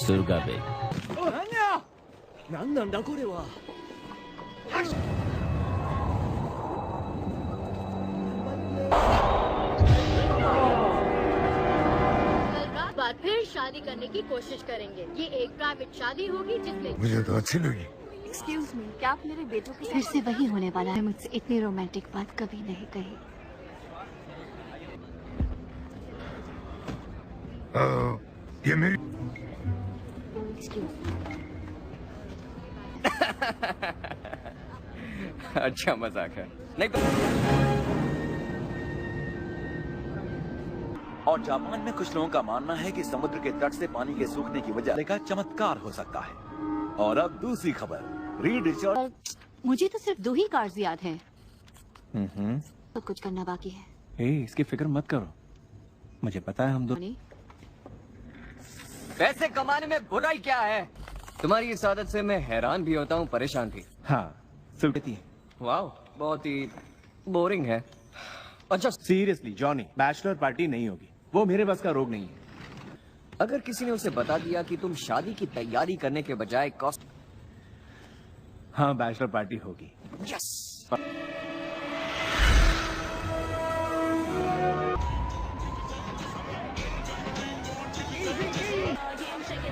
Surga bag. बाद फिर शादी करने की कोशिश करेंगे। ये एक प्राइवेट शादी होगी जिसमें मुझे तो अच्छी लगी। एक्सक्यूज मी, क्या आप मेरे बेटों के फिर से वही होने वाला है। मुझसे इतनी रोमांटिक बात कभी नहीं कही। ये मेरी अच्छा मजाक है, नहीं तो। और जापान में कुछ लोगों का मानना है कि समुद्र के तट से पानी के सूखने की वजह का चमत्कार हो सकता है। और अब दूसरी खबर, रीड रिचर्ड। मुझे तो सिर्फ 2 ही कार्ड्स याद हैं। तो कुछ करना बाकी है। इसकी फिक्र मत करो, मुझे पता है हम दो। पैसे कमाने में बुराई क्या है? तुम्हारी इस आदत से मैं हैरान भी होता हूँ, परेशान भी। हाँ, सुलगती है। वाह, बहुत ही बोरिंग है। अच्छा सीरियसली जॉनी, बैचलर पार्टी नहीं होगी, वो मेरे बस का रोग नहीं है। अगर किसी ने उसे बता दिया कि तुम शादी की तैयारी करने के बजाय कॉस्ट। हाँ, बैचलर पार्टी होगी। यस।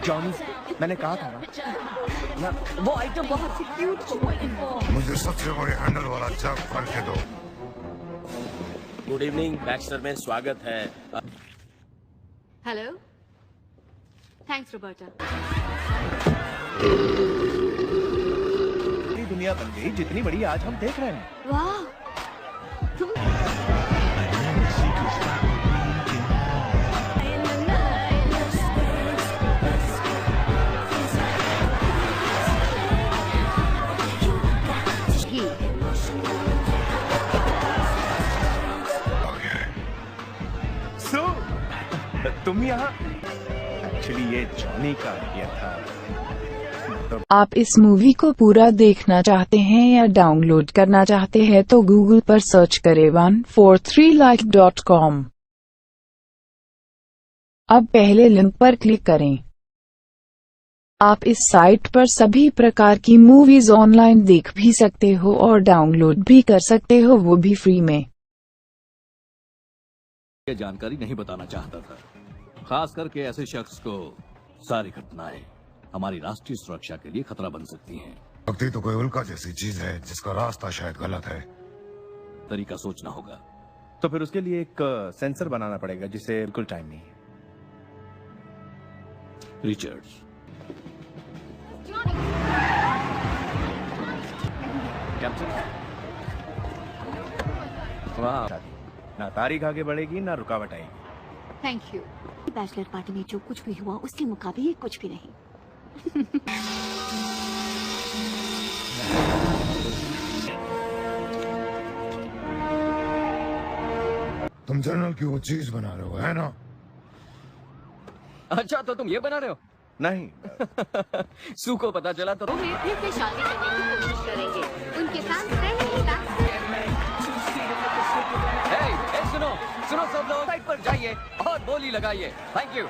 जॉनी, मैंने कहा था ना, वो आइटम बहुत ही क्यूट। मुझे सबसे बड़े हैंडल वाला जग भर के दो। गुड इवनिंग, बैचलर में स्वागत है। Hello, thanks Roberta. इतनी दुनिया बन गई जितनी बड़ी आज हम देख रहे हैं। वाह, तुम यहाँ एक्चुअली ये जॉनी का आइडिया था। तो आप इस मूवी को पूरा देखना चाहते हैं या डाउनलोड करना चाहते हैं तो गूगल पर सर्च करें 143like.com। अब पहले लिंक पर क्लिक करें। आप इस साइट पर सभी प्रकार की मूवीज ऑनलाइन देख भी सकते हो और डाउनलोड भी कर सकते हो, वो भी फ्री में। ये जानकारी नहीं बताना चाहता था, खास करके ऐसे शख्स को सारी घटनाएं हमारी राष्ट्रीय सुरक्षा के लिए खतरा बन सकती हैं। भक्ति तो कोई उल्का जैसी चीज है जिसका रास्ता शायद गलत है। तरीका सोचना होगा। तो फिर उसके लिए एक सेंसर बनाना पड़ेगा जिसे बिल्कुल टाइम नहीं है। रिचर्ड्स, वाह, ना तारीख आगे बढ़ेगी ना रुकावट आएगी। Thank you. बैचलर पार्टी में जो कुछ भी हुआ उसके मुकाबले ये कुछ भी नहीं। तुम जर्नल की वो चीज बना रहे हो, है ना? अच्छा, तो तुम ये बना रहे हो? नहीं। सू को पता चला तो फिर से शादी करने की कोशिश करेंगे। उनके फैंस पहले ही सुनो सुनो, सब लोग साइड पर जाइए और बोली लगाइए। Thank you.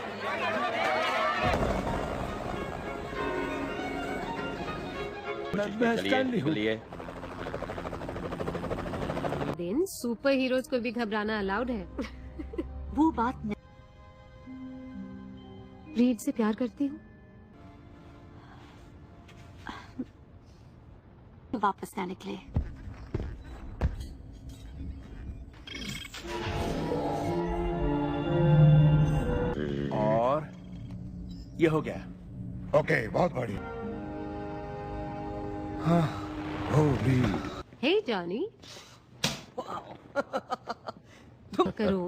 दिन सुपर हीरोज को भी घबराना अलाउड है। वो बात नहीं। रीड से प्यार करती हूँ। वापस ना निकले। और ये हो गया। ओके, बहुत बढ़िया। हाँ, हे जॉनी, करो।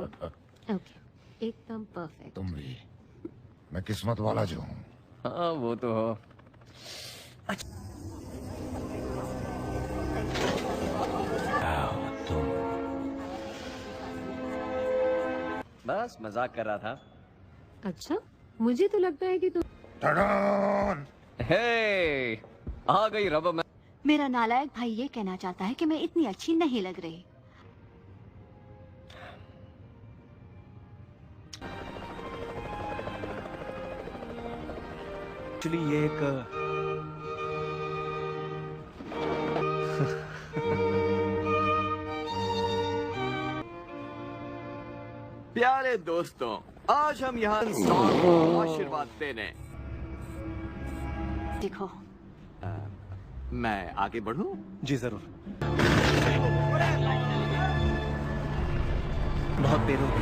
ओके, एकदम परफेक्ट। तुम भी। मैं किस्मत वाला जो हूँ। हाँ, वो तो हो। तुम बस मजाक कर रहा था। अच्छा, मुझे तो लगता है कि तुम हे, आ गई रब। मेरा नालायक भाई ये कहना चाहता है कि मैं इतनी अच्छी नहीं लग रही। एक्चुअली ये एक प्यारे दोस्तों, आज हम यहाँ को आशीर्वाद देने। देखो मैं आगे बढ़ूं? जी जरूर। बहुत देर हो गई।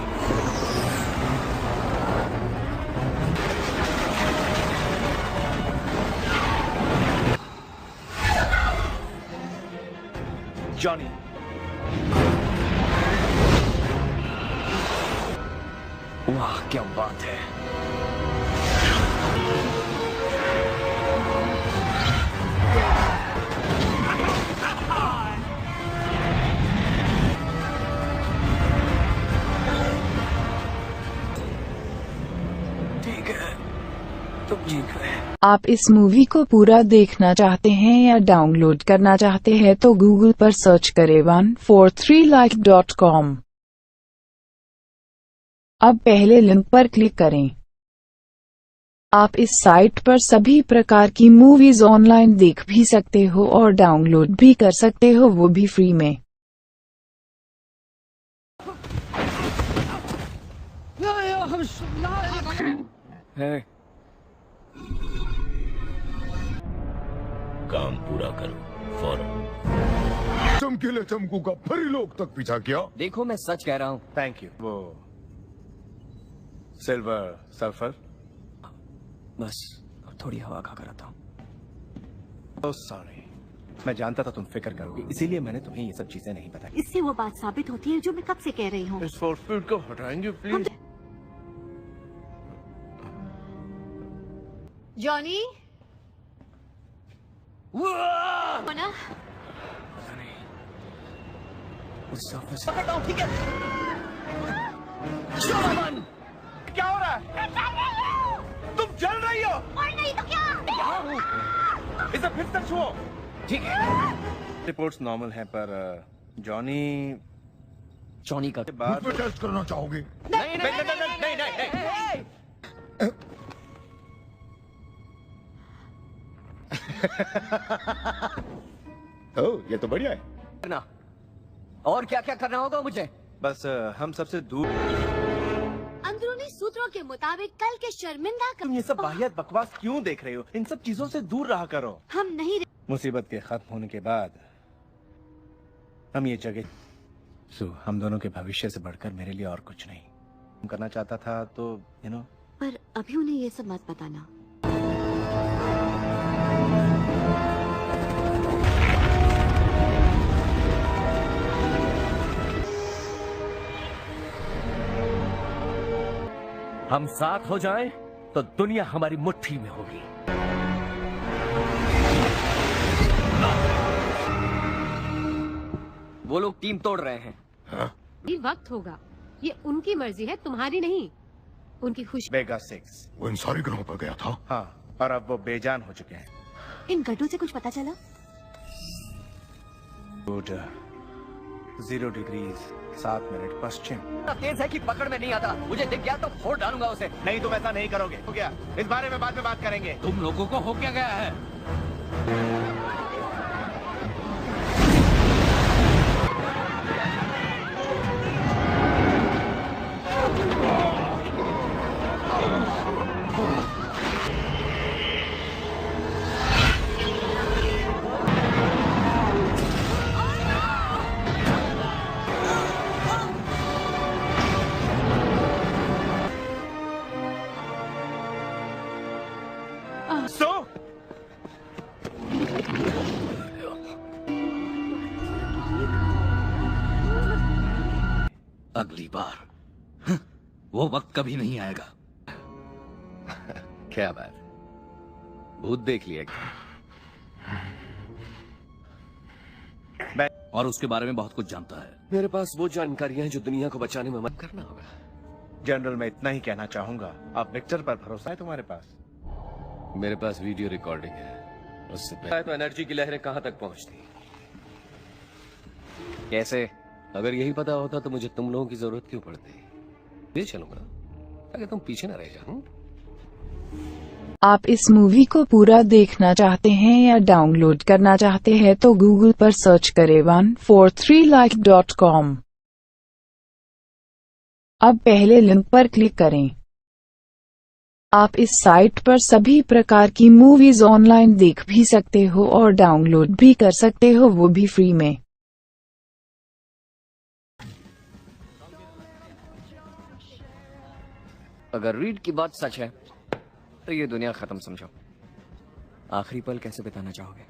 जॉनी, वाह क्या बात है। ठीक है, तुम जीत गए। आप इस मूवी को पूरा देखना चाहते हैं या डाउनलोड करना चाहते हैं तो गूगल पर सर्च करें 143like.com। अब पहले लिंक पर क्लिक करें। आप इस साइट पर सभी प्रकार की मूवीज ऑनलाइन देख भी सकते हो और डाउनलोड भी कर सकते हो, वो भी फ्री में। है काम पूरा करो फौरन। चमकीले चमकू का फरी लोग तक पीछा किया। देखो मैं सच कह रहा हूँ। Thank you. वो सिल्वर सल्फर। बस अब थोड़ी हवा खा कर आता हूँ। Oh, sorry। मैं जानता था तुम फिक्र करोगी, इसीलिए मैंने तुम्हें ये सब चीजें नहीं बताई। इससे वो बात साबित होती है जो मैं कब से कह रही हूँ। इस फोर्स फील्ड को हटाएंगे प्लीज। जॉनी, ना पता नहीं उस सोफे से पकड़ता हूँ। ठीक है, क्या हो रहा है? तुम जल रही हो। और नहीं तो क्या। यहाँ हूँ। इसे फिर से छुओ। ठीक है। रिपोर्ट्स नॉर्मल हैं, पर जॉनी जॉनी का बाद मुझ पे टेस्ट करना चाहोगे? नहीं नहीं नहीं नहीं नहीं नहीं। ओह, ये तो बढ़िया है। करना और क्या क्या करना होगा मुझे? बस हम सबसे दूर। अंदरूनी सूत्रों के मुताबिक कल के शर्मिंदा तुम ये सब बाहियात बकवास क्यों देख रहे हो? इन सब चीजों से दूर रहा करो। हम नहीं। मुसीबत के खत्म होने के बाद हम ये जगह हम दोनों के भविष्य से बढ़कर मेरे लिए और कुछ नहीं करना चाहता था, तो पर अभी उन्हें ये सब मत बताना। हम साथ हो जाएं तो दुनिया हमारी मुट्ठी में होगी। वो लोग टीम तोड़ रहे हैं। ये वक्त होगा। ये उनकी मर्जी है, तुम्हारी नहीं। उनकी खुशी। वेगा 6। वो इन सारे ग्रहों पर गया था। हाँ, और अब वो बेजान हो चुके हैं। इन गड्ढों से कुछ पता चला? 0 डिग्री 7 मिनट पश्चिम। इतना तेज है कि पकड़ में नहीं आता। मुझे दिख गया तो फोड़ डालूंगा उसे। नहीं, तुम ऐसा नहीं करोगे। हो गया, इस बारे में बाद में बात करेंगे। तुम लोगों को हो क्या गया है? अगली बार वो वक्त कभी नहीं आएगा। क्या बात, भूत देख लिया क्या? और उसके बारे में बहुत कुछ जानता है। मेरे पास वो जानकारियां हैं जो दुनिया को बचाने में मदद करना होगा। जनरल, मैं इतना ही कहना चाहूंगा, अब विक्टर पर भरोसा है तुम्हारे पास? मेरे पास वीडियो रिकॉर्डिंग है, उससे पहले तो एनर्जी की लहरें कहां तक पहुंचती। कैसे? अगर यही पता होता तो मुझे तुम लोगों की जरूरत क्यों पड़ती? ये चलूंगा ताकि तुम पीछे न रह जाओ। आप इस मूवी को पूरा देखना चाहते हैं या डाउनलोड करना चाहते हैं तो गूगल पर सर्च करें 143like.com। अब पहले लिंक पर क्लिक करें। आप इस साइट पर सभी प्रकार की मूवीज ऑनलाइन देख भी सकते हो और डाउनलोड भी कर सकते हो, वो भी फ्री में। अगर रीड की बात सच है तो ये दुनिया खत्म समझो। आखिरी पल कैसे बिताना चाहोगे?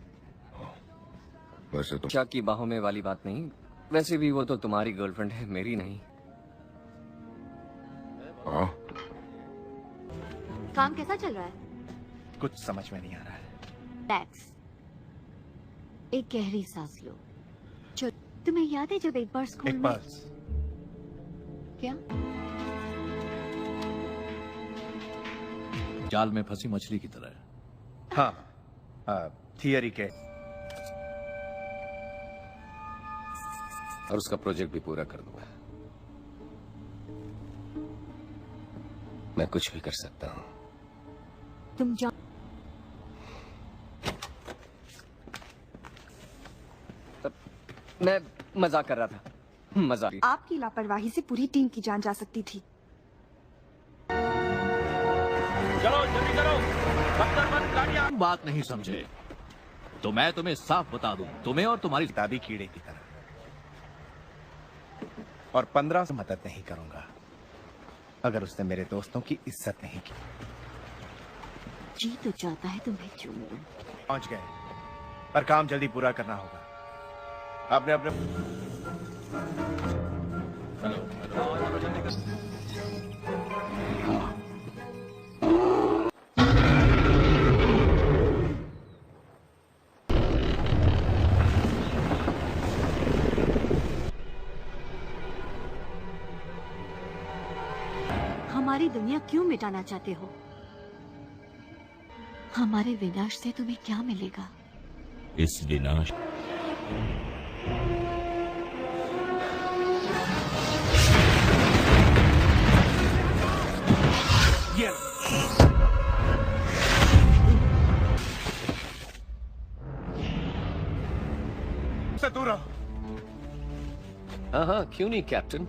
वैसे तो शाह की बाहों में वाली बात नहीं, वैसे भी वो तो तुम्हारी गर्लफ्रेंड है, मेरी नहीं। हाँ, काम कैसा चल रहा है? कुछ समझ में नहीं आ रहा है। टैक्स। एक गहरी सांस लो। तुम्हें याद है जब एक बार स्कूल एक में बार क्या? जाल में फंसी मछली की तरह। हाँ, थियरी के। और उसका प्रोजेक्ट भी पूरा कर दूंगा। मैं कुछ भी कर सकता हूँ। तुम जा मैं मजाक कर रहा था, मजाक। आपकी लापरवाही से पूरी टीम की जान जा सकती थी। बात नहीं समझे तो मैं तुम्हें साफ बता दूं, तुम्हें और तुम्हारी किताबी कीड़े की तरह। और 15 से मदद नहीं करूंगा अगर उसने मेरे दोस्तों की इज्जत नहीं की। जी तो चाहता है तुम्हें चूमूं। पहुंच गए, पर काम जल्दी पूरा करना होगा। आपने अपने हमारी दुनिया क्यों मिटाना चाहते हो? हमारे विनाश से तुम्हें क्या मिलेगा? इस विनाश से दूर रहो। हाँ हाँ, क्यों नहीं कैप्टन।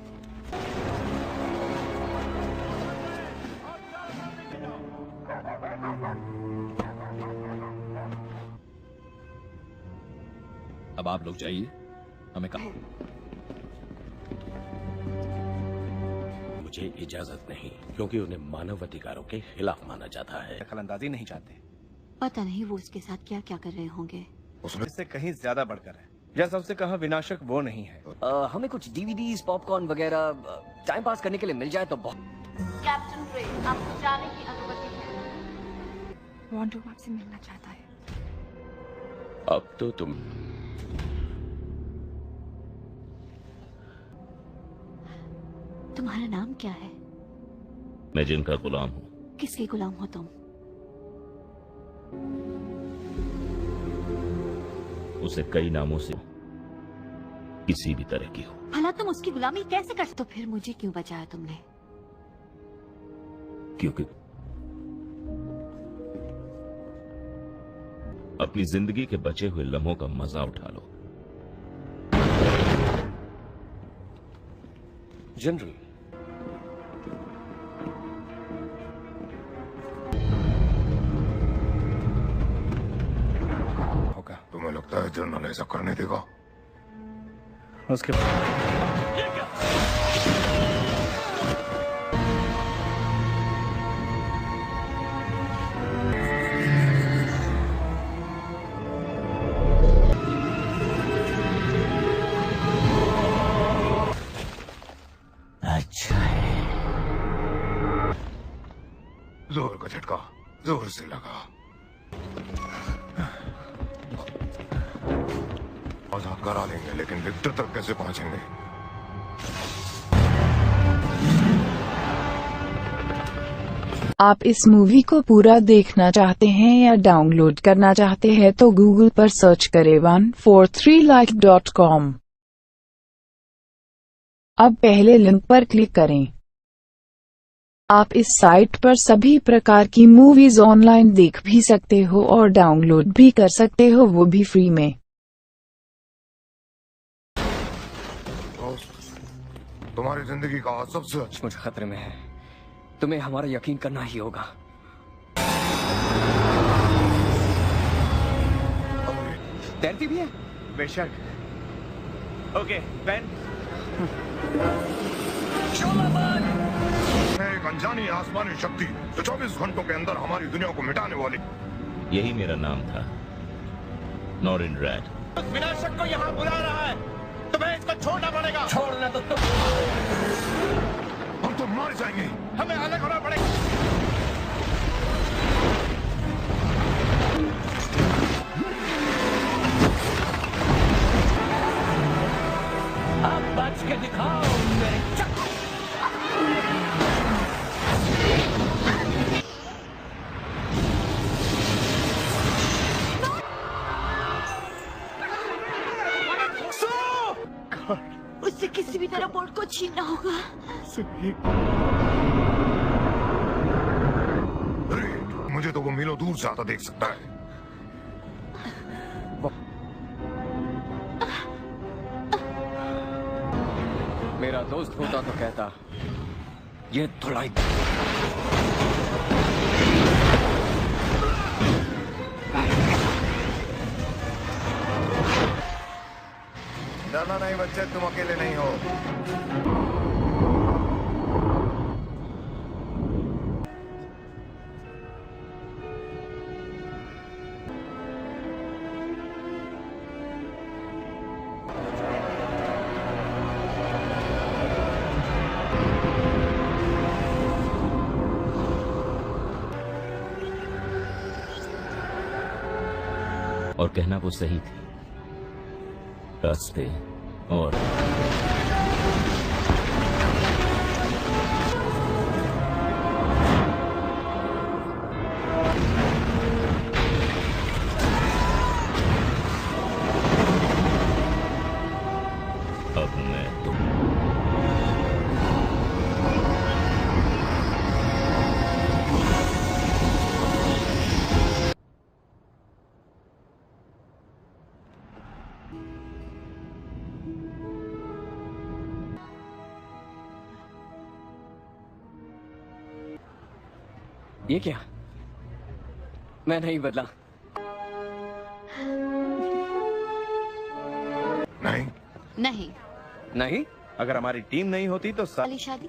अब आप लोग जाइए, हमें कहा। मुझे इजाजत नहीं, क्योंकि उन्हें मानव अधिकारों के खिलाफ माना जाता है। दखलंदाजी नहीं चाहते। पता नहीं वो उसके साथ क्या क्या कर रहे होंगे। इससे कहीं ज्यादा बढ़कर है। जैसा उससे कहा, विनाशक वो नहीं है। हमें कुछ डीवीडीज, पॉपकॉर्न वगैरह टाइम पास करने के लिए मिल जाए तो बहुत। कैप्टन रे, आपको जाने की अनुमति है। वॉन्डो आपसे मिलना चाहता है। अब तो तुम तुम्हारा नाम क्या है? मैं जिनका गुलाम हूँ। किसके गुलाम हो तुम? उसे कई नामों से किसी भी तरह की हो। भला तुम उसकी गुलामी कैसे कर? तो फिर मुझे क्यों बचाया तुमने? क्योंकि अपनी जिंदगी के बचे हुए लम्हों का मजा उठा लो। जनरल, होगा। तुम्हें लगता है जनरल ऐसा करने देगा? उसके अच्छा है। जोर का झटका जोर से लगा। आजाद करा देंगे, लेकिन विक्टर तक कैसे पहुंचेंगे? आप इस मूवी को पूरा देखना चाहते हैं या डाउनलोड करना चाहते हैं तो गूगल पर सर्च करें 143like.com। अब पहले लिंक पर क्लिक करें। आप इस साइट पर सभी प्रकार की मूवीज ऑनलाइन देख भी सकते हो और डाउनलोड भी कर सकते हो, वो भी फ्री में। तुम्हारी जिंदगी का सबसे अच्छा कुछ खतरे में है, तुम्हें हमारा यकीन करना ही होगा। तैरती भी है? बेशक। Okay pen. एक अनजानी आसमानी शक्ति जो 24 घंटों के अंदर हमारी दुनिया को मिटाने वाली। यही मेरा नाम था, नॉरिन रैड। विनाशक को यहाँ बुला रहा है, तुम्हें इसको छोड़ना पड़ेगा। छोड़ना तो तुम। हम तो मर जाएंगे। हमें अलग होना पड़ेगा। अब बच के दिखाओ मेरे चक्कर। उससे किसी भी तरह बोर्ड को छीनना होगा। मुझे तो वो मीलों दूर से आता देख सकता है। मेरा दोस्त होता तो कहता ये धुलाई। डरना नहीं बच्चे, तुम अकेले नहीं हो। और कहना वो सही थी। रास्ते और अब मैं तो ये क्या? मैं नहीं बदला। नहीं नहीं। नहीं? अगर हमारी टीम नहीं होती तो वाली शादी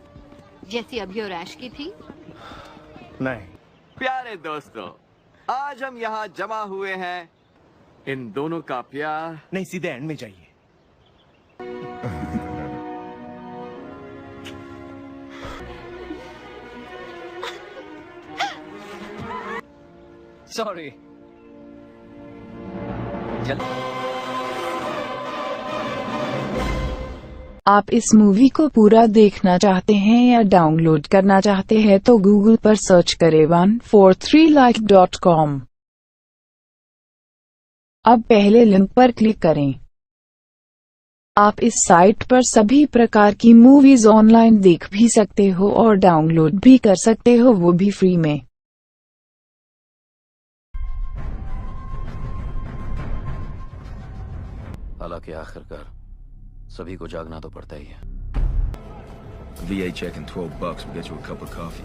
जैसी अभी और ऐश की थी। नहीं। प्यारे दोस्तों, आज हम यहाँ जमा हुए हैं इन दोनों का प्यार। नहीं, सीधे एंड में जाइए। सॉरी। चल। आप इस मूवी को पूरा देखना चाहते हैं या डाउनलोड करना चाहते हैं तो गूगल पर सर्च करें 143like.com। अब पहले लिंक पर क्लिक करें। आप इस साइट पर सभी प्रकार की मूवीज ऑनलाइन देख भी सकते हो और डाउनलोड भी कर सकते हो, वो भी फ्री में। हालांकि आखिरकार सभी को जागना तो पड़ता ही है। VA check and $12 will get you a cup of coffee.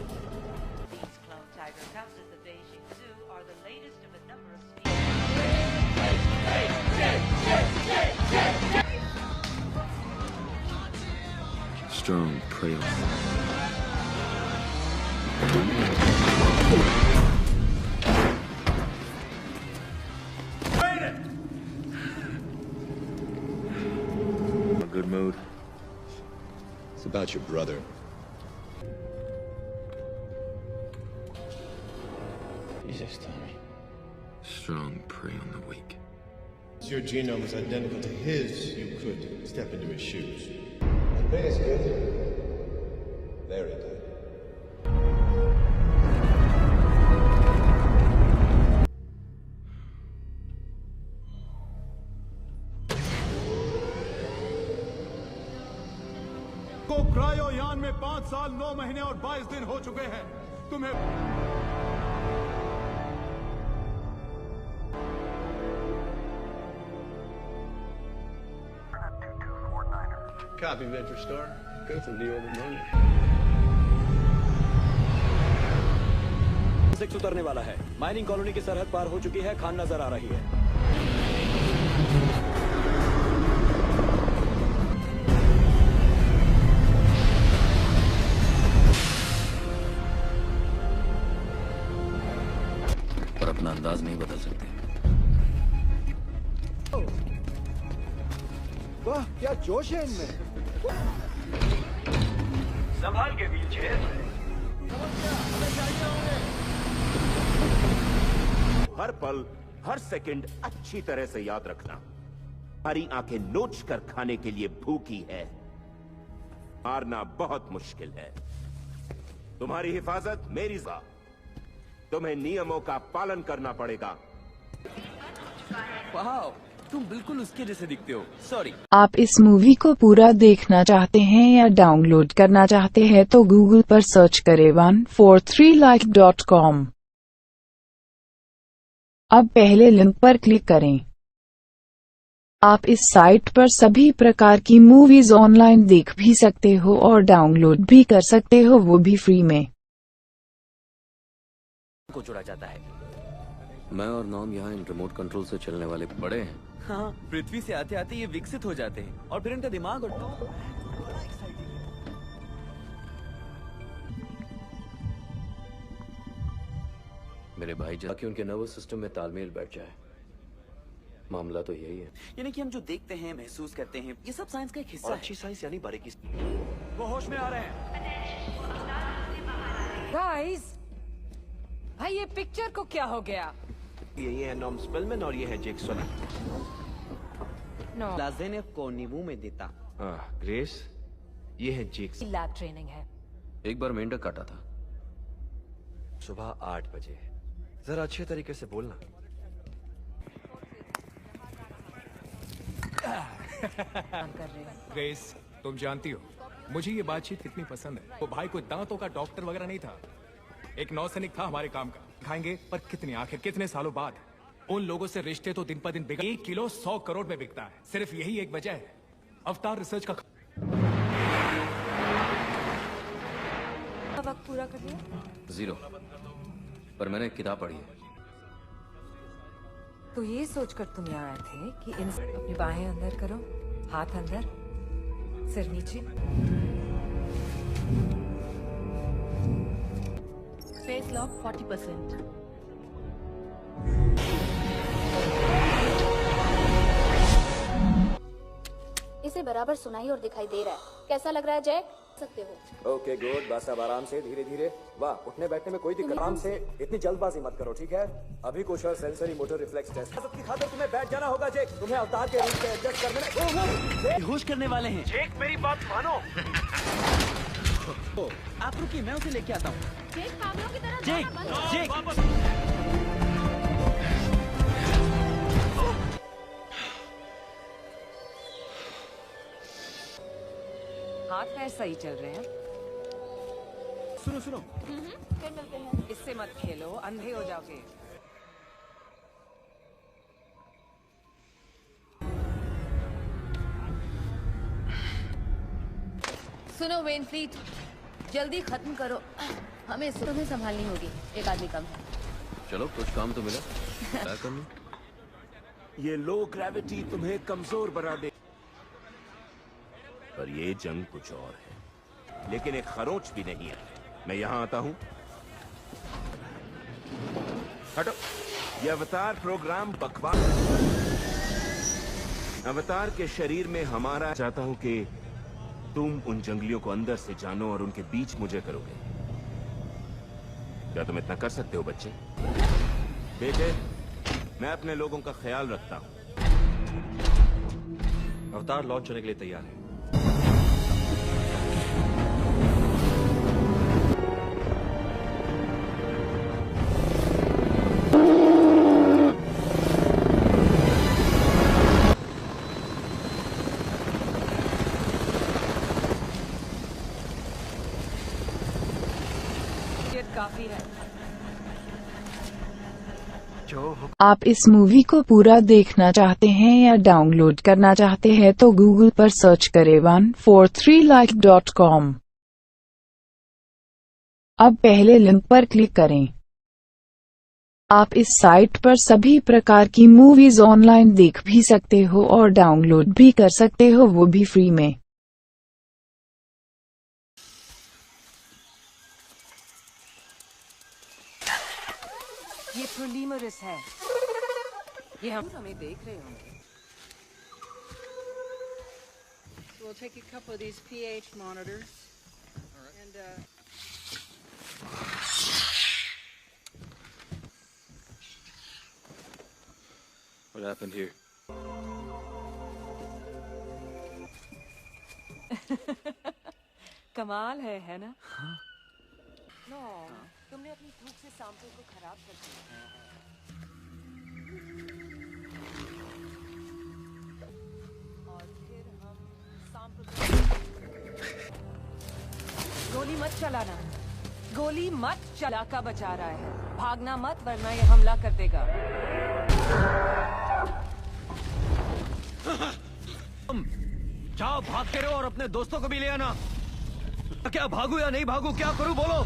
Strong prey on good mood. It's about your brother. Jesus, Tommy. Strong prey on the weak. If your genome is identical to his, you could step into his shoes. The thing is good. Very good. को क्रायोयान में 5 साल 9 महीने और 22 दिन हो चुके हैं। तुम्हें Copy, Venture Star. Go to Leo the Money. उतरने वाला है। माइनिंग कॉलोनी की सरहद पार हो चुकी है। खान नजर आ रही है। पर अपना अंदाज नहीं बदल सकते। वाह, क्या जोश है इनमें। संभाल के पीछे। हर पल, हर सेकंड अच्छी तरह से याद रखना। हमारी आंखें नोच कर खाने के लिए भूखी है। मारना बहुत मुश्किल है। तुम्हारी हिफाजत मेरी जिम्मेदारी। तुम्हें नियमों का पालन करना पड़ेगा। वाह, तुम बिल्कुल उसके जैसे दिखते हो। सॉरी। आप इस मूवी को पूरा देखना चाहते हैं या डाउनलोड करना चाहते हैं तो गूगल पर सर्च करें 143like.com। अब पहले लिंक पर क्लिक करें। आप इस साइट पर सभी प्रकार की मूवीज ऑनलाइन देख भी सकते हो और डाउनलोड भी कर सकते हो, वो भी फ्री में। को जोड़ा जाता है। मैं और नॉम यहाँ इन रिमोट कंट्रोल से चलने वाले बड़े हैं। हाँ, पृथ्वी से आते आते ये विकसित हो जाते हैं और फिर इनका दिमाग और मेरे भाई जाके उनके नर्वस सिस्टम में तालमेल बैठ जाए। मामला तो यही है। यानी कि हम जो देखते हैं, महसूस करते हैं, ये सब साइंस का एक हिस्सा है। अच्छी साइंस यानी बारीकी। वो होश में आ रहे हैं। गाइस, भाई ये पिक्चर को क्या हो गया? यही है नॉम स्पेलमैन और ये है जेक सोना। लाजेनेव को नींबू में देता। ग्रेस, ये है जेक। लैब ट्रेनिंग है। एक बार मेंढक काटा था। सुबह 8 बजे। जरा अच्छे तरीके से बोलना। ग्रेस, तुम जानती हो मुझे ये बातचीत कितनी पसंद है। वो भाई कोई दांतों का डॉक्टर वगैरह नहीं था, एक नौसैनिक था हमारे काम का। खाएंगे पर कितनी, आखिर कितने सालों बाद। उन लोगों से रिश्ते तो दिन पर दिन बिगड़। 1 किलो 100 करोड़ में बिकता है। सिर्फ यही एक वजह है। अवतार रिसर्च का वक्त पूरा कर लिया? 0। पर मैंने एक किताब पढ़ी है। तो ये सोचकर तुम यहाँ आए थे कि इन अपनी बाहें अंदर करो, हाथ अंदर, सिर नीचे। Face lock 40%। इसे बराबर सुनाई और दिखाई दे रहा है। कैसा लग रहा है जैक? सकते हो। ओके गुड, बस अब आराम से, धीरे धीरे। वाह, उठने बैठने में कोई दिक्कत। आराम से, इतनी जल्दबाजी मत करो, ठीक है? अभी कुछ और सेंसरी मोटर रिफ्लेक्स टेस्ट की खातिर तुम्हें बैठ जाना होगा जेक। तुम्हें अवतार के रूप में एडजस्ट करने में बेहोश करने वाले हैं। जेक, मेरी बात मानो। आप रुकिए, मैं उसे लेके आता हूँ। जेक पागलों की तरह जेक, जेक। हाथ पैर सही चल रहे हैं? सुनो सुनो, फिर मिलते हैं। इससे मत खेलो, अंधे हो जाओगे। सुनो वेनफ्लीट, जल्दी खत्म करो। हमें तुम्हें संभालनी होगी। एक आदमी कम है। चलो, कुछ काम तो मिला। क्या करना? ये लो ग्रेविटी तुम्हें कमजोर बना दे। पर ये जंग कुछ और है। लेकिन एक खरोंच भी नहीं है। मैं यहां आता हूं। हटो। ये अवतार प्रोग्राम बकवास। अवतार के शरीर में हमारा चाहता हूं कि तुम उन जंगलियों को अंदर से जानो और उनके बीच मुझे करोगे। क्या तुम इतना कर सकते हो बच्चे? बेटे, मैं अपने लोगों का ख्याल रखता हूं। अवतार लॉन्च होने के लिए तैयार है। काफी है। आप इस मूवी को पूरा देखना चाहते हैं या डाउनलोड करना चाहते हैं तो गूगल पर सर्च करें 143like.com। अब पहले लिंक पर क्लिक करें। आप इस साइट पर सभी प्रकार की मूवीज ऑनलाइन देख भी सकते हो और डाउनलोड भी कर सकते हो, वो भी फ्री में। ये प्रोलीमरस है, ये हम हमें देख रहे होंगे। So we'll take a couple of these pH monitors. And What happened here? कमाल है ना? नो, तुमने अपनी थूक से सैंपल को खराब कर दिया। और फिर हम सैंपल गोली मत चलाना, गोली मत चला का बचा रहा है, भागना मत वरना ये हमला कर देगा। जाओ, भागते रहो और अपने दोस्तों को भी ले आना। क्या भागू या नहीं भागू, क्या करूं बोलो?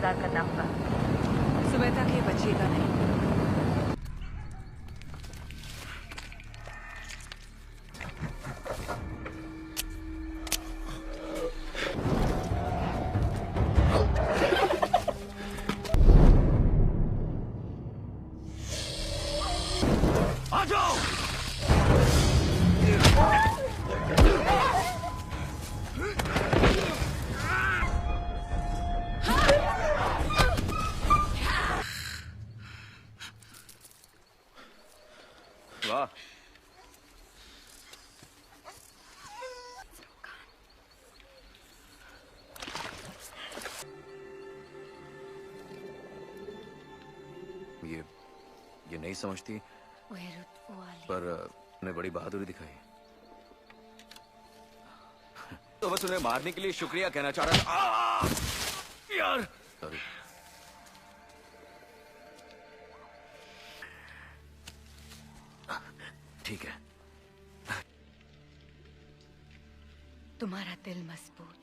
करना होगा, सुबह तक ये बचेगा नहीं। आ जाओ। वाह, ये नहीं समझती पर उन्हें बड़ी बहादुरी दिखाई। तो बस उन्हें मारने के लिए शुक्रिया कहना चाह रहा था। यार सॉरी। ठीक है, तुम्हारा दिल मजबूत।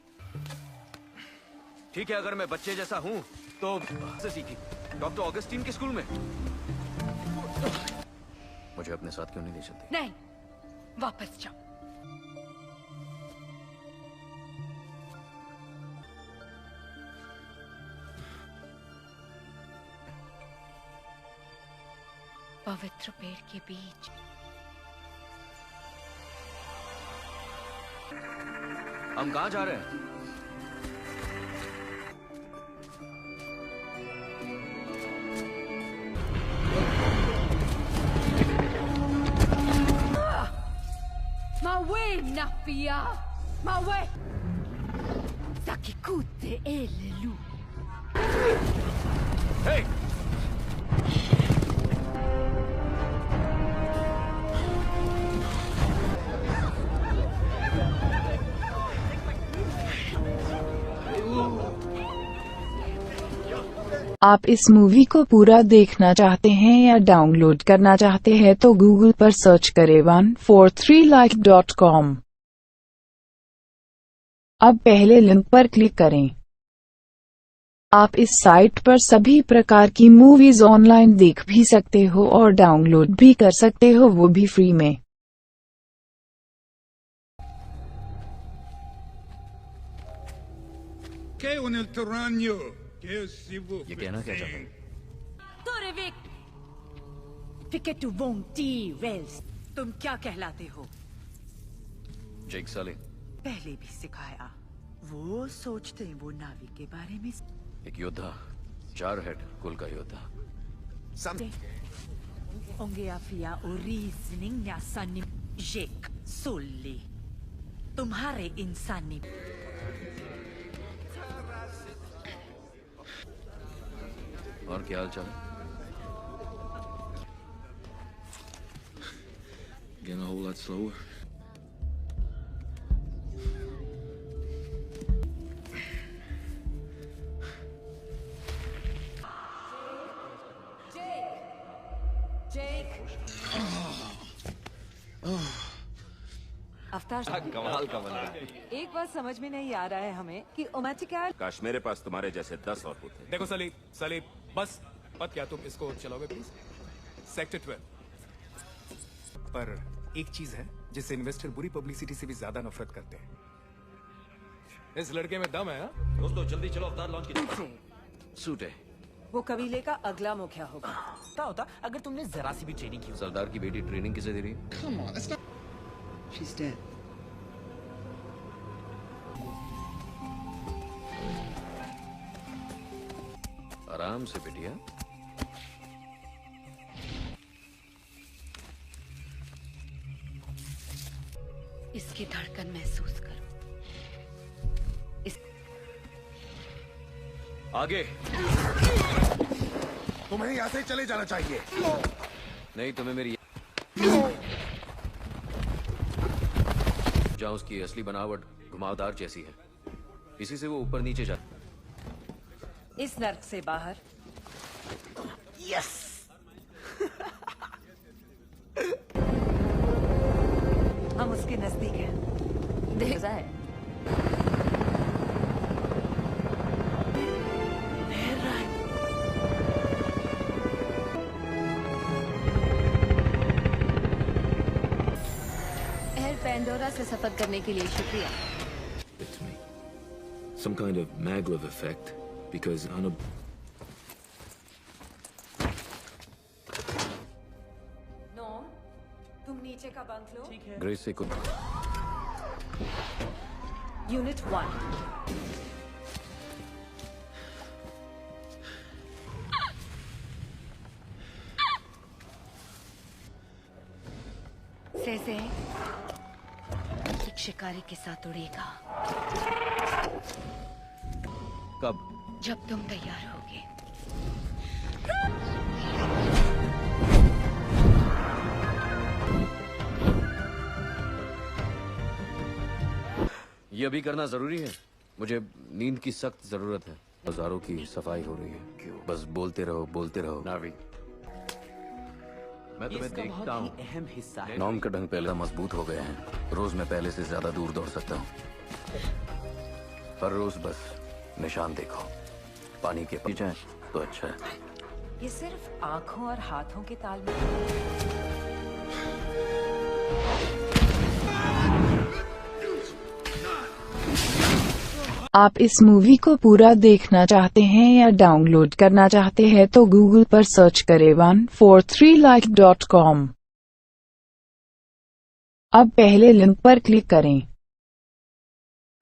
ठीक है, अगर मैं बच्चे जैसा हूं तो से सीखी डॉक्टर ऑगस्टीन के स्कूल में। मुझे अपने साथ क्यों नहीं ले चलती? नहीं, वापस जाओ। पवित्र पेड़ के बीच हम कहाँ जा रहे हैं? Mawe Nafia! Mawe! Sakikute elelu. Hey! आप इस मूवी को पूरा देखना चाहते हैं या डाउनलोड करना चाहते हैं तो गूगल पर सर्च करें 143like.com। अब पहले लिंक पर क्लिक करें। आप इस साइट पर सभी प्रकार की मूवीज ऑनलाइन देख भी सकते हो और डाउनलोड भी कर सकते हो, वो भी फ्री में। Che un il tiranio ये कहना क्या चाहते हैं? Torevik! Fiquetu Wong T. Wells. तुम क्या कहलाते हो? जेक साले, पहले भी सिखाया। वो सोचते हैं वो नावी के बारे में। एक योद्धा, 4 हेड कुल का योद्धा। Onge afia reasoning nya sani Jake Sully. तुम्हारे इंसानी और क्या हाल चाल? Getting a whole lot slower. अफ्तार कमाल का बंदा। एक बात समझ में नहीं आ रहा है हमें कि ओमेटिका काश मेरे पास तुम्हारे जैसे 10 और होते। देखो सलीब बस मत, क्या तुम इसको चलाओगे प्लीज? सेक्टर 12 पर एक चीज है जिससे इन्वेस्टर बुरी पब्लिसिटी से भी ज्यादा नफरत करते हैं। इस लड़के में दम है। हाँ दोस्तों जल्दी चलो, अवतार लॉन्च की सूट है। वो कबीले का अगला मुखिया होगा। क्या होता अगर तुमने जरा सी भी ट्रेनिंग की? सरदार की बेटी ट्रेनिंग किसे दे रही है? She's dead. आराम से बिटिया। इसकी धड़कन महसूस करो। आगे। तुम्हें यहाँ से चले जाना चाहिए। नहीं, तुम्हें मेरी जहाँ उसकी असली बनावट घुमावदार जैसी है, इसी से वो ऊपर नीचे जाता। इस नर्क से बाहर। यस। हम उसके नजदीक हैं। देखा है। पेंडोरा से सफर करने के लिए शुक्रिया। It's me. Some kind of maglev effect, because on a... नोम, तुम नीचे का बंक लो। ग्रेस से कुछ। यूनिट 1। से एक शिकारी के साथ उड़ेगा। कब? जब तुम तैयार होगे। ये अभी करना जरूरी है? मुझे नींद की सख्त जरूरत है। बाजारों की सफाई हो रही है। बस बोलते रहो। नावी, मैं तुम्हें देखता हूँ। अहम हिस्सा है। नॉर्म का ढंग पहले मजबूत हो गए हैं। रोज मैं पहले से ज्यादा दूर दौड़ सकता हूँ। हर रोज बस निशान देखो। पानी के पीछे तो अच्छा है। ये सिर्फ आंखों और हाथों के ताल में। आप इस मूवी को पूरा देखना चाहते हैं या डाउनलोड करना चाहते हैं तो गूगल पर सर्च करें 143like.com। अब पहले लिंक पर क्लिक करें।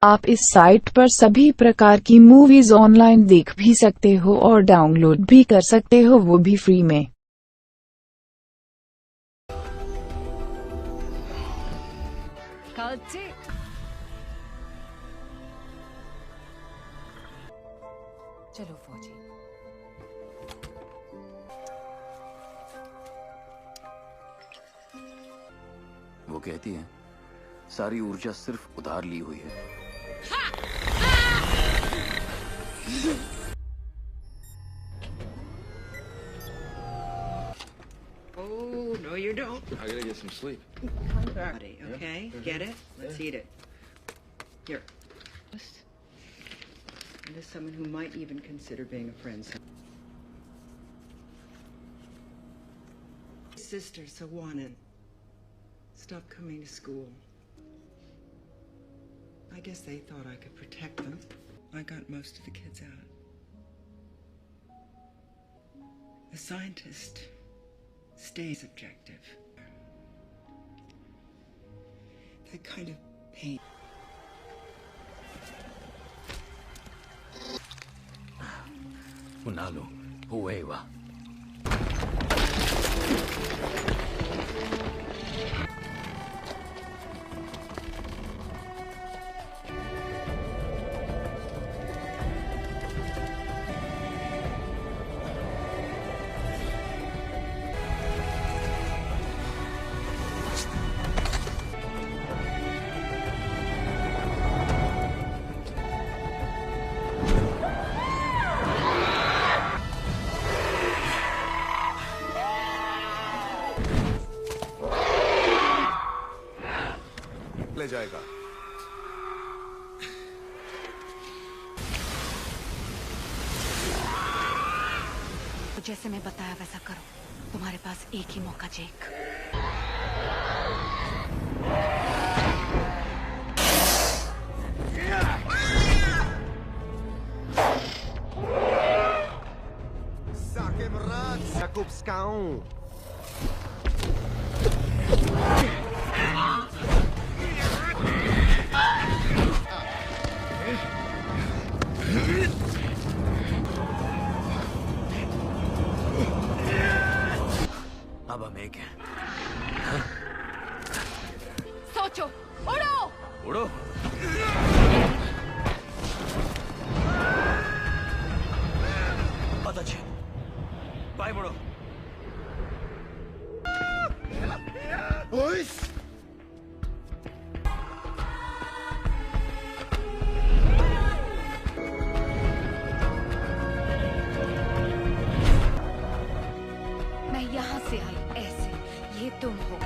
आप इस साइट पर सभी प्रकार की मूवीज ऑनलाइन देख भी सकते हो और डाउनलोड भी कर सकते हो, वो भी फ्री में। चलो फौजी। वो कहती है सारी ऊर्जा सिर्फ उधार ली हुई है। Oh, no you don't. I gotta get some sleep. Okay, get it? Let's eat it. Here. And there's someone who might even consider being a friend. Sister, Sawanan, stopped coming to school. I guess they thought I could protect them. I got most of the kids out. The scientist stays objective. That kind of pain. Unalo, huewa. ले जाएगा। जैसे मैं बताया वैसा करो। तुम्हारे पास एक ही मौका, जेक। Sakem rat, Jakubskaun. अब हम एक हैं। सोचो, उड़ो। उड़ो। बहुत अच्छे। बाय मुड़ो। मैं यहाँ से आई ऐसे, ये तुम हो।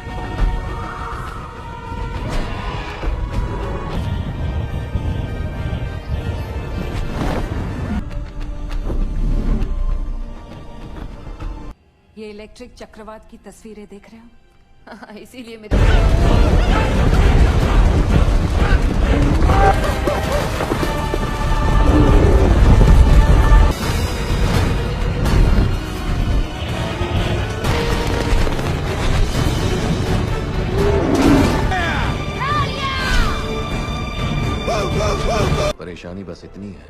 ये इलेक्ट्रिक चक्रवात की तस्वीरें देख रहे हो? हाँ, इसीलिए मैं परेशानी बस इतनी है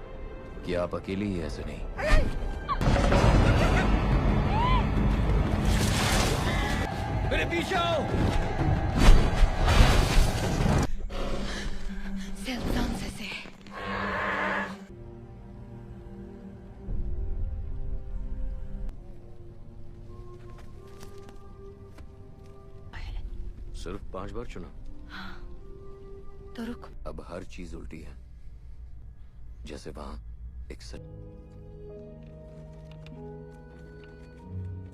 कि आप अकेली ही ऐसे नहीं। मेरे पीछे आओ। से सिर्फ 5 बार चुना। हाँ, तो रुक। अब हर चीज उल्टी है। जैसे वहां एक सच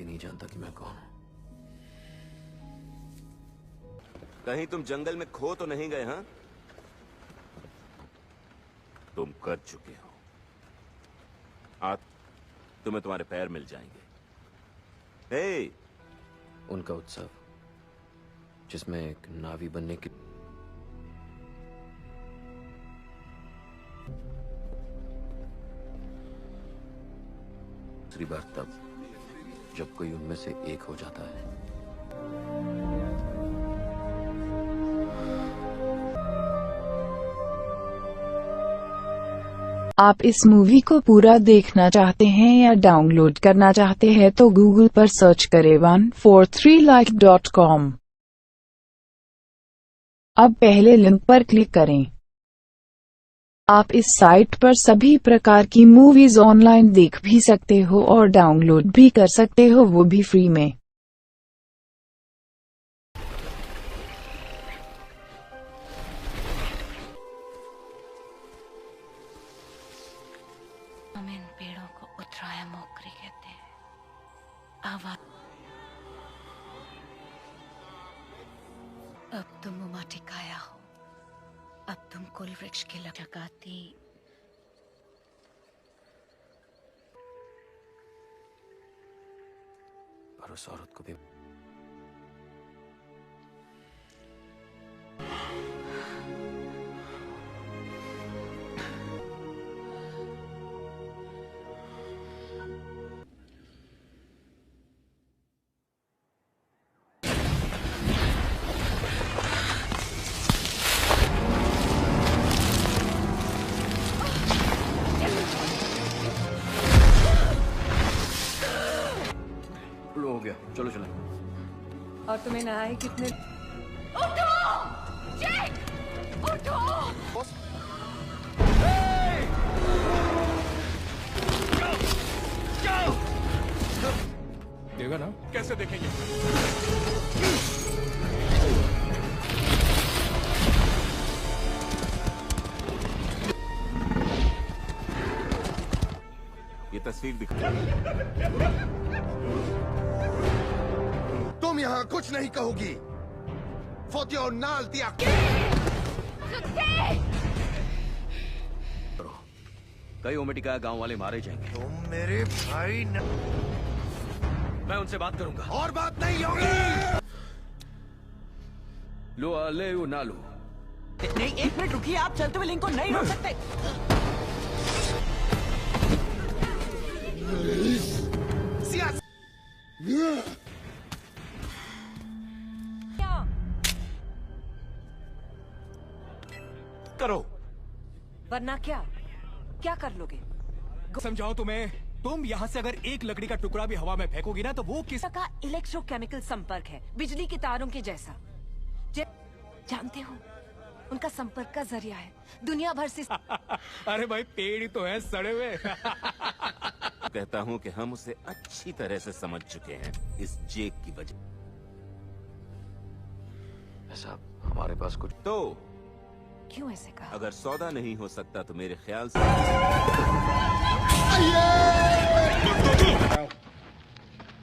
नहीं जानता कि मैं कौन हूं। कहीं तुम जंगल में खो तो नहीं गए? हाँ, तुम कर चुके हो। आज तुम्हें तुम्हारे पैर मिल जाएंगे। हे, उनका उत्सव जिसमें एक नावी बनने की दूसरी बार तब जब कोई उनमें से एक हो जाता है। आप इस मूवी को पूरा देखना चाहते हैं या डाउनलोड करना चाहते हैं तो गूगल पर सर्च करें 143like.com। अब पहले लिंक पर क्लिक करें। आप इस साइट पर सभी प्रकार की मूवीज ऑनलाइन देख भी सकते हो और डाउनलोड भी कर सकते हो, वो भी फ्री में। हम इन पेड़ों को उत्तराया मोकरी कहते हैं। आवाज अब तुम माटिकाया हो। अब तुम कुल वृक्ष की लगाती पर उस औरत को भी चलो चलो। और तुम्हें नहाए कितने? उठो! जैक! उठो! देगा ना? कैसे देखेंगे? ये तस्वीर दिखा। तुम यहाँ कुछ नहीं कहोगी। फोतियो नाल दिया। कई ओमेटिका गांव वाले मारे जाएंगे। तुम मेरे भाई न... मैं उनसे बात करूंगा। और बात नहीं होगी। लो ले ना लो। नहीं, 1 मिनट रुकिए, आप चलते हुए लिंक को नहीं रोक सकते। करो। वरना क्या कर लोगे? समझाओ तुम्हें। तुम यहाँ से अगर एक लकड़ी का टुकड़ा भी हवा में फेंकोगी ना तो वो किस का इलेक्ट्रोकेमिकल संपर्क है, बिजली के तारों के जैसा। जानते हो, उनका संपर्क का जरिया है दुनिया भर से। अरे भाई पेड़ ही तो है सड़े हुए। कहता हूँ कि हम उसे अच्छी तरह से समझ चुके हैं इस जेक की वजह। ऐसा हमारे पास कुछ तो क्यों ऐसे कहा? अगर सौदा नहीं हो सकता तो मेरे ख्याल से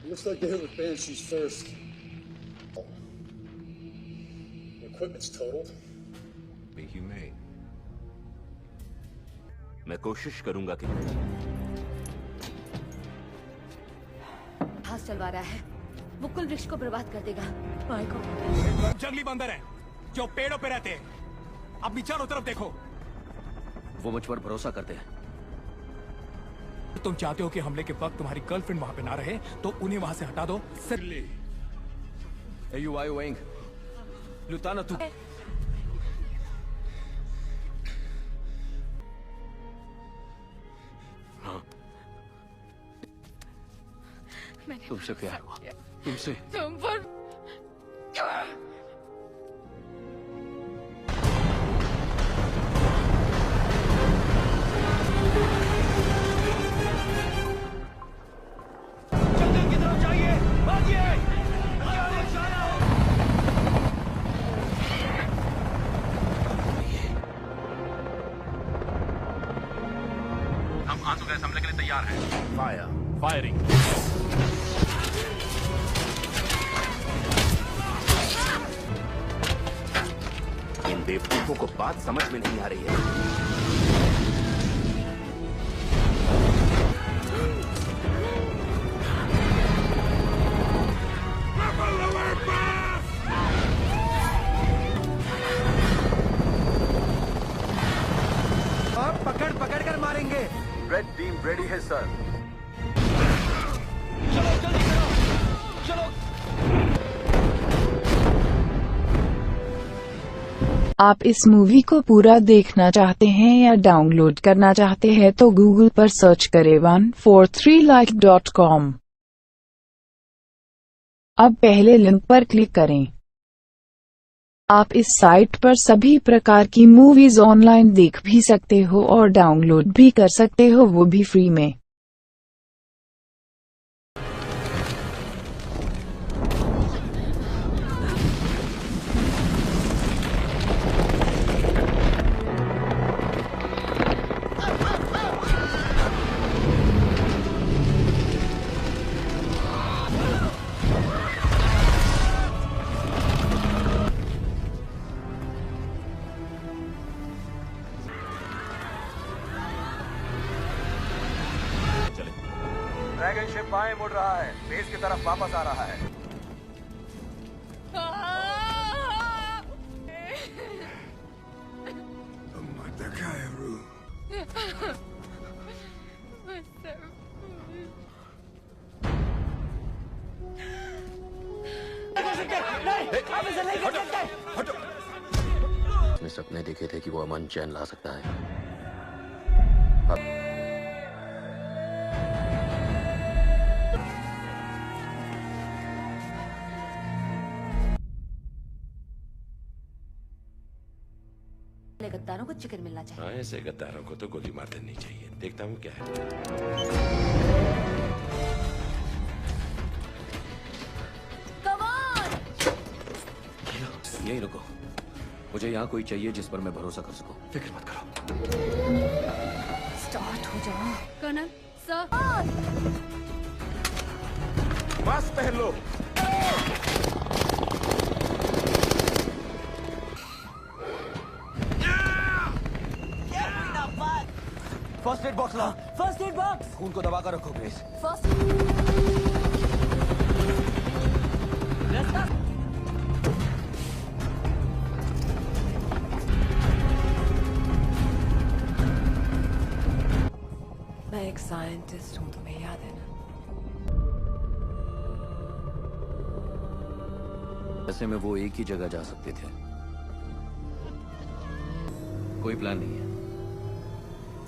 Looks like they hit with Banshees first. The equipment's totaled. Be humane. मैं कोशिश करूंगा कि हाथ चलवा रहा है, वो कुल वृक्ष को बर्बाद कर देगा। जंगली बंदर है जो पेड़ों पे रहते हैं। अब चारों तरफ देखो। वो मुझ पर भरोसा करते हैं। तुम चाहते हो कि हमले के वक्त तुम्हारी गर्लफ्रेंड वहां पे ना रहे तो उन्हें वहां से हटा दो। सिर्ली वेंग लुताना तू। हाँ, तुमसे प्यार हुआ। तुमसे तुम पर हम आंसू गैस हमले के लिए तैयार हैं। फायरिंग। इन बेवकूफों को बात समझ में नहीं आ रही है। आप पकड़ कर मारेंगे। रेड टीम रेडी है सर। चलो जल्दी करो, चलो। आप इस मूवी को पूरा देखना चाहते हैं या डाउनलोड करना चाहते हैं तो गूगल पर सर्च करें 143like.com। अब पहले लिंक पर क्लिक करें। आप इस साइट पर सभी प्रकार की मूवीज ऑनलाइन देख भी सकते हो और डाउनलोड भी कर सकते हो, वो भी फ्री में। ड्रैगन शिप बाएं मुड़ रहा है, बेस की तरफ वापस आ रहा है। उसने सपने देखे थे कि वो अमन चैन ला सकता है। अब गद्दारों को चिकन मिलना चाहिए। हाँ, ऐसे गद्दारों को तो गोली मार देनी चाहिए। देखता हूँ क्या है। Come on! यहीं रुको। मुझे यहाँ कोई चाहिए जिस पर मैं भरोसा कर सकूं। फिक्र मत करो। स्टार्ट हो जाओ। Colonel, sir. मास्क पहन लो। फर्स्ट एड बॉक्स ला। First aid box. खून को दबा कर रखो प्लीज। मैं एक साइंटिस्ट हूँ, तुम्हें याद है ना? ऐसे में वो एक ही जगह जा सकते थे। कोई प्लान नहीं है।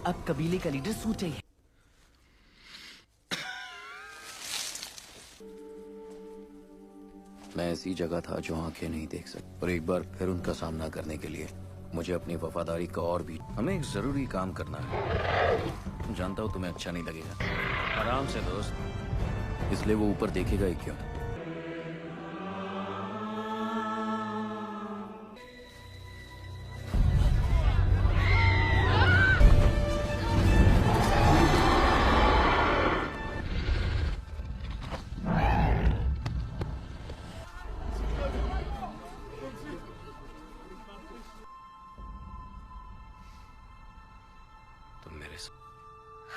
अब कबीले का लीडर सूट चाहिए। मैं ऐसी जगह था जो आंखें नहीं देख सकती, और एक बार फिर उनका सामना करने के लिए मुझे अपनी वफादारी का और भी। हमें एक जरूरी काम करना है। जानता हूँ तुम्हें अच्छा नहीं लगेगा। आराम से दोस्त। इसलिए वो ऊपर देखेगा ही क्यों?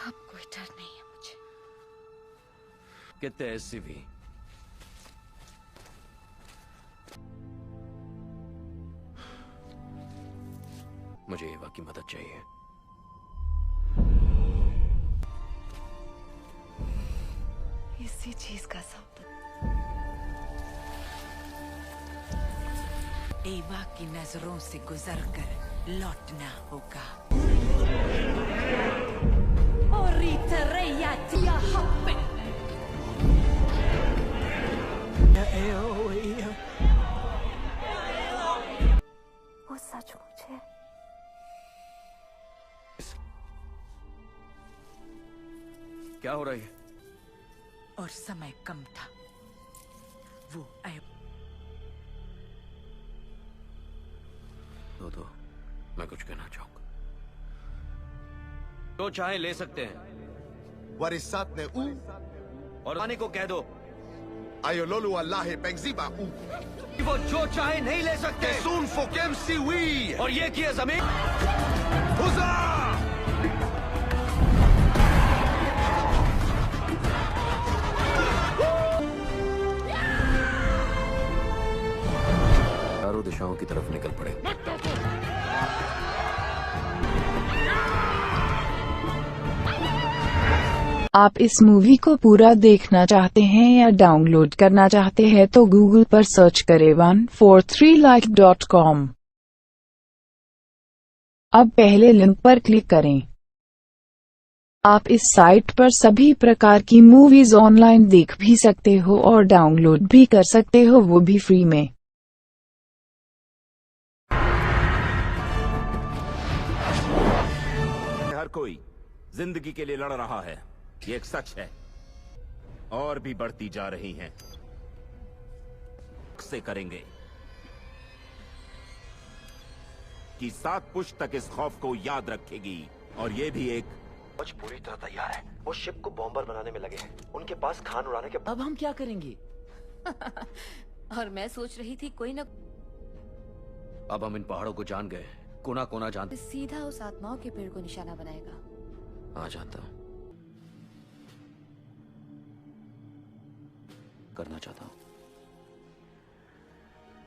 अब कोई डर नहीं है मुझे। कितने ऐसी भी मुझे एवा की मदद चाहिए। इसी चीज का सब एवा की नजरों से गुजरकर लौटना होगा। और रितरेयातिया हप्पे। वो सचमुच है। क्या हो रहा है? और समय कम था। वो आए। दो मैं कुछ कहना चाहूंगा। तो चाहे ले सकते हैं। Warisat ne u. और आने को कह दो। Ayololu Allahe Pengziba u. वो जो चाहे नहीं ले सकते। Sun fokem siwi. और ये किया जमीन। Huza! चारों दिशाओं की तरफ निकल पड़े। आप इस मूवी को पूरा देखना चाहते हैं या डाउनलोड करना चाहते हैं तो गूगल पर सर्च करें 143like.com। अब पहले लिंक पर क्लिक करें। आप इस साइट पर सभी प्रकार की मूवीज ऑनलाइन देख भी सकते हो और डाउनलोड भी कर सकते हो, वो भी फ्री में। हर कोई जिंदगी के लिए लड़ रहा है, ये एक सच है। और भी बढ़ती जा रही हैं। से करेंगे कि 7 पुश्त तक इस खौफ को याद रखेगी। और ये भी एक फौज पूरी तरह तैयार है। वो शिप को बॉम्बर बनाने में लगे हैं। उनके पास खान उड़ाने के। अब हम क्या करेंगे? और मैं सोच रही थी कोई ना। अब हम इन पहाड़ों को जान गए, कोना कोना जानते। सीधा उस आत्माओं के पेड़ को निशाना बनाएगा। हाँ जानता हूं, करना चाहता हूं।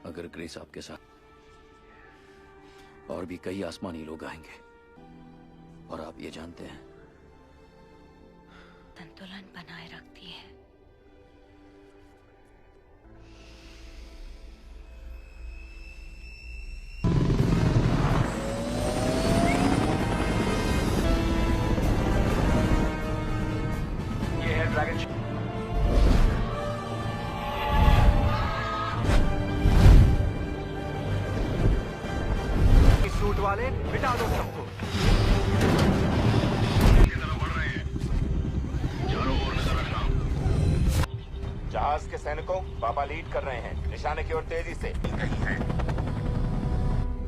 अगर ग्रेस आपके साथ और भी कई आसमानी लोग आएंगे, और आप ये जानते हैं संतुलन बनाए रखती है। ये है ड्रैगन। सूट वाले मिटा दो सबको। जहाज के सैनिकों, पापा लीड कर रहे हैं। निशाने की ओर तेजी से।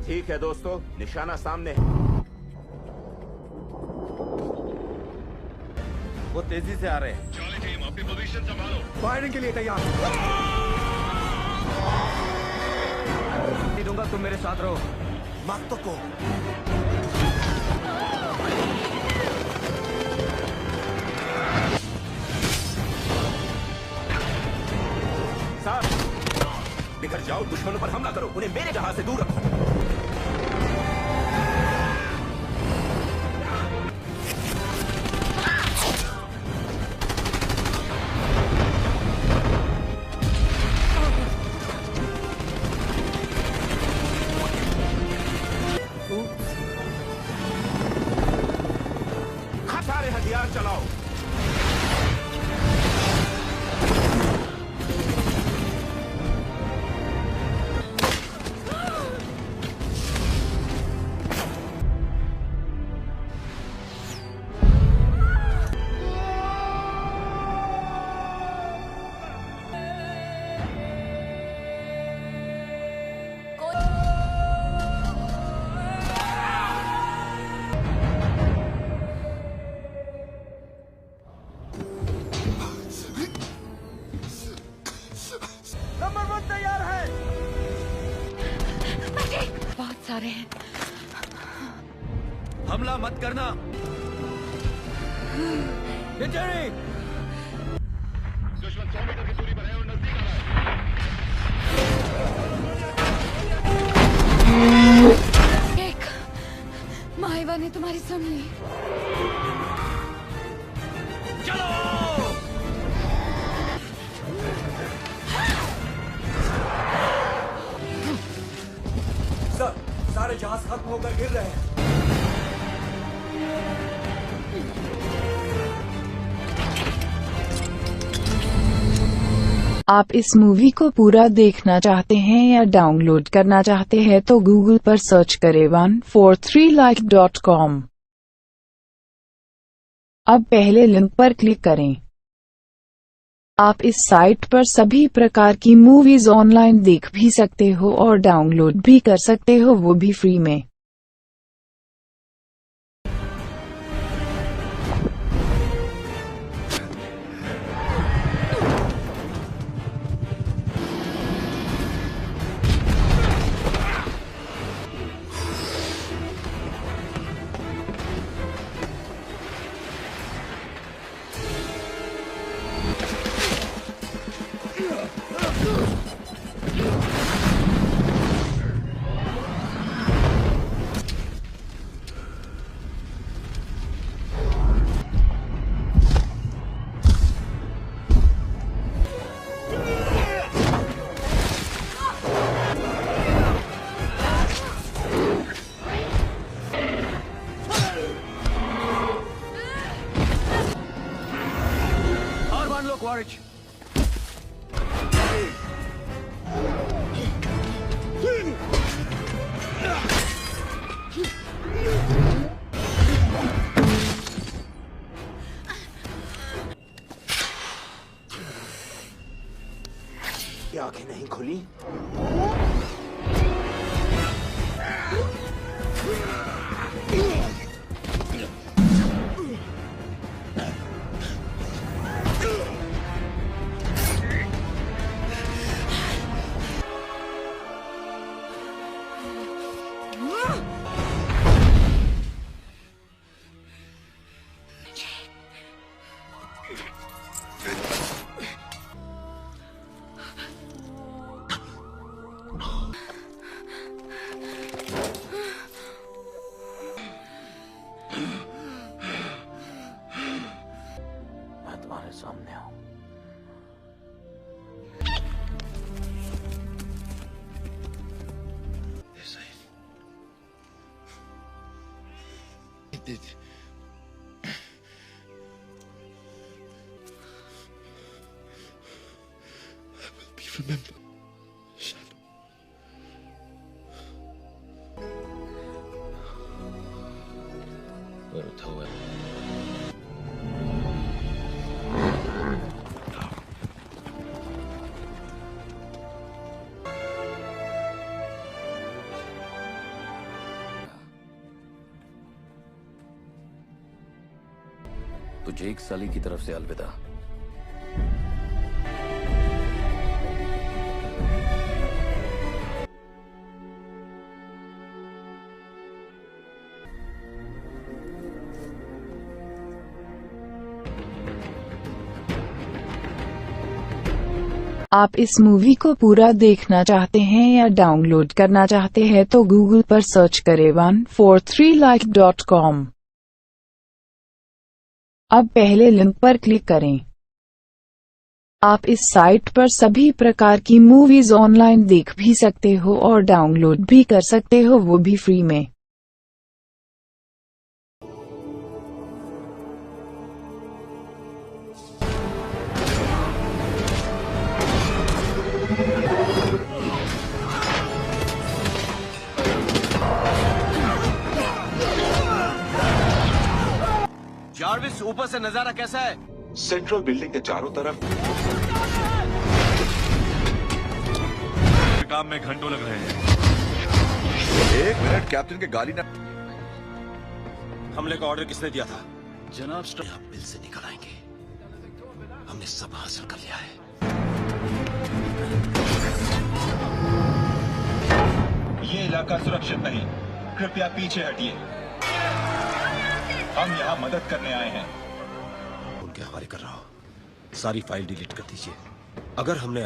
ठीक है दोस्तों, निशाना सामने है। वो तेजी से आ रहे हैं। चार्ली टीम, अपनी पोजीशन संभालो। फायरिंग के लिए तैयार। दूंगा, तुम मेरे साथ रहो। मार्तो को साहब, निकल जाओ, दुश्मनों पर हमला करो, उन्हें मेरे जहाज से दूर रखो। सारे हथियार चलाओ। नंबर 1 तैयार है। बहुत सारे हैं। हमला मत करना। दुश्मन 100 मीटर की दूरी पर है और नजदीक आ रहा है। एक माहिवा ने तुम्हारी सुन ली। सर, सारे जहाज खत्म होकर गिर रहे हैं। आप इस मूवी को पूरा देखना चाहते हैं या डाउनलोड करना चाहते हैं तो गूगल पर सर्च करें 143like.com। अब पहले लिंक पर क्लिक करें। आप इस साइट पर सभी प्रकार की मूवीज ऑनलाइन देख भी सकते हो और डाउनलोड भी कर सकते हो, वो भी फ्री में। Quaritch. ये आंखें नहीं खुली। मैं तुम्हारे सामने हूं। तो जेक सली की तरफ से अलविदा। आप इस मूवी को पूरा देखना चाहते हैं या डाउनलोड करना चाहते हैं तो गूगल पर सर्च करें 143like.com। अब पहले लिंक पर क्लिक करें। आप इस साइट पर सभी प्रकार की मूवीज ऑनलाइन देख भी सकते हो और डाउनलोड भी कर सकते हो, वो भी फ्री में। जॉर्विस, ऊपर से नजारा कैसा है? सेंट्रल बिल्डिंग के चारों तरफ काम में घंटों लग रहे हैं। 1 मिनट, कैप्टन के गाली ना। हमले का ऑर्डर किसने दिया था? जनाब, आप बिल से निकल आएंगे। हमने सब हासिल कर लिया है। ये इलाका सुरक्षित नहीं, कृपया पीछे हटिए। हम यहाँ मदद करने आए हैं। उनके हवाले कर रहा हूँ। सारी फाइल डिलीट कर दीजिए। अगर हमने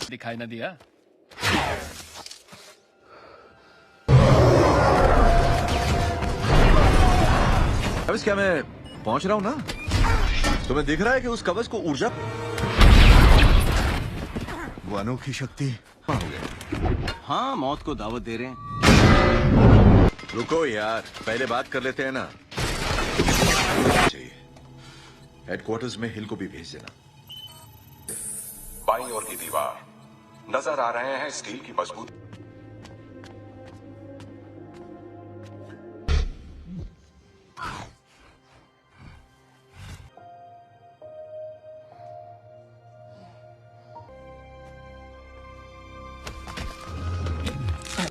दिखाई ना दिया। अब क्या मैं पहुंच रहा हूँ ना? तुम्हें दिख रहा है कि उस कवच को ऊर्जा, वो अनोखी शक्ति हो गई। हाँ, मौत को दावत दे रहे हैं। रुको यार, पहले बात कर लेते हैं ना। चाहिए हेडक्वार्टर्स में हिल को भी भेज देना। बाईं ओर की दीवार नजर आ रहे हैं स्टील की मजबूत।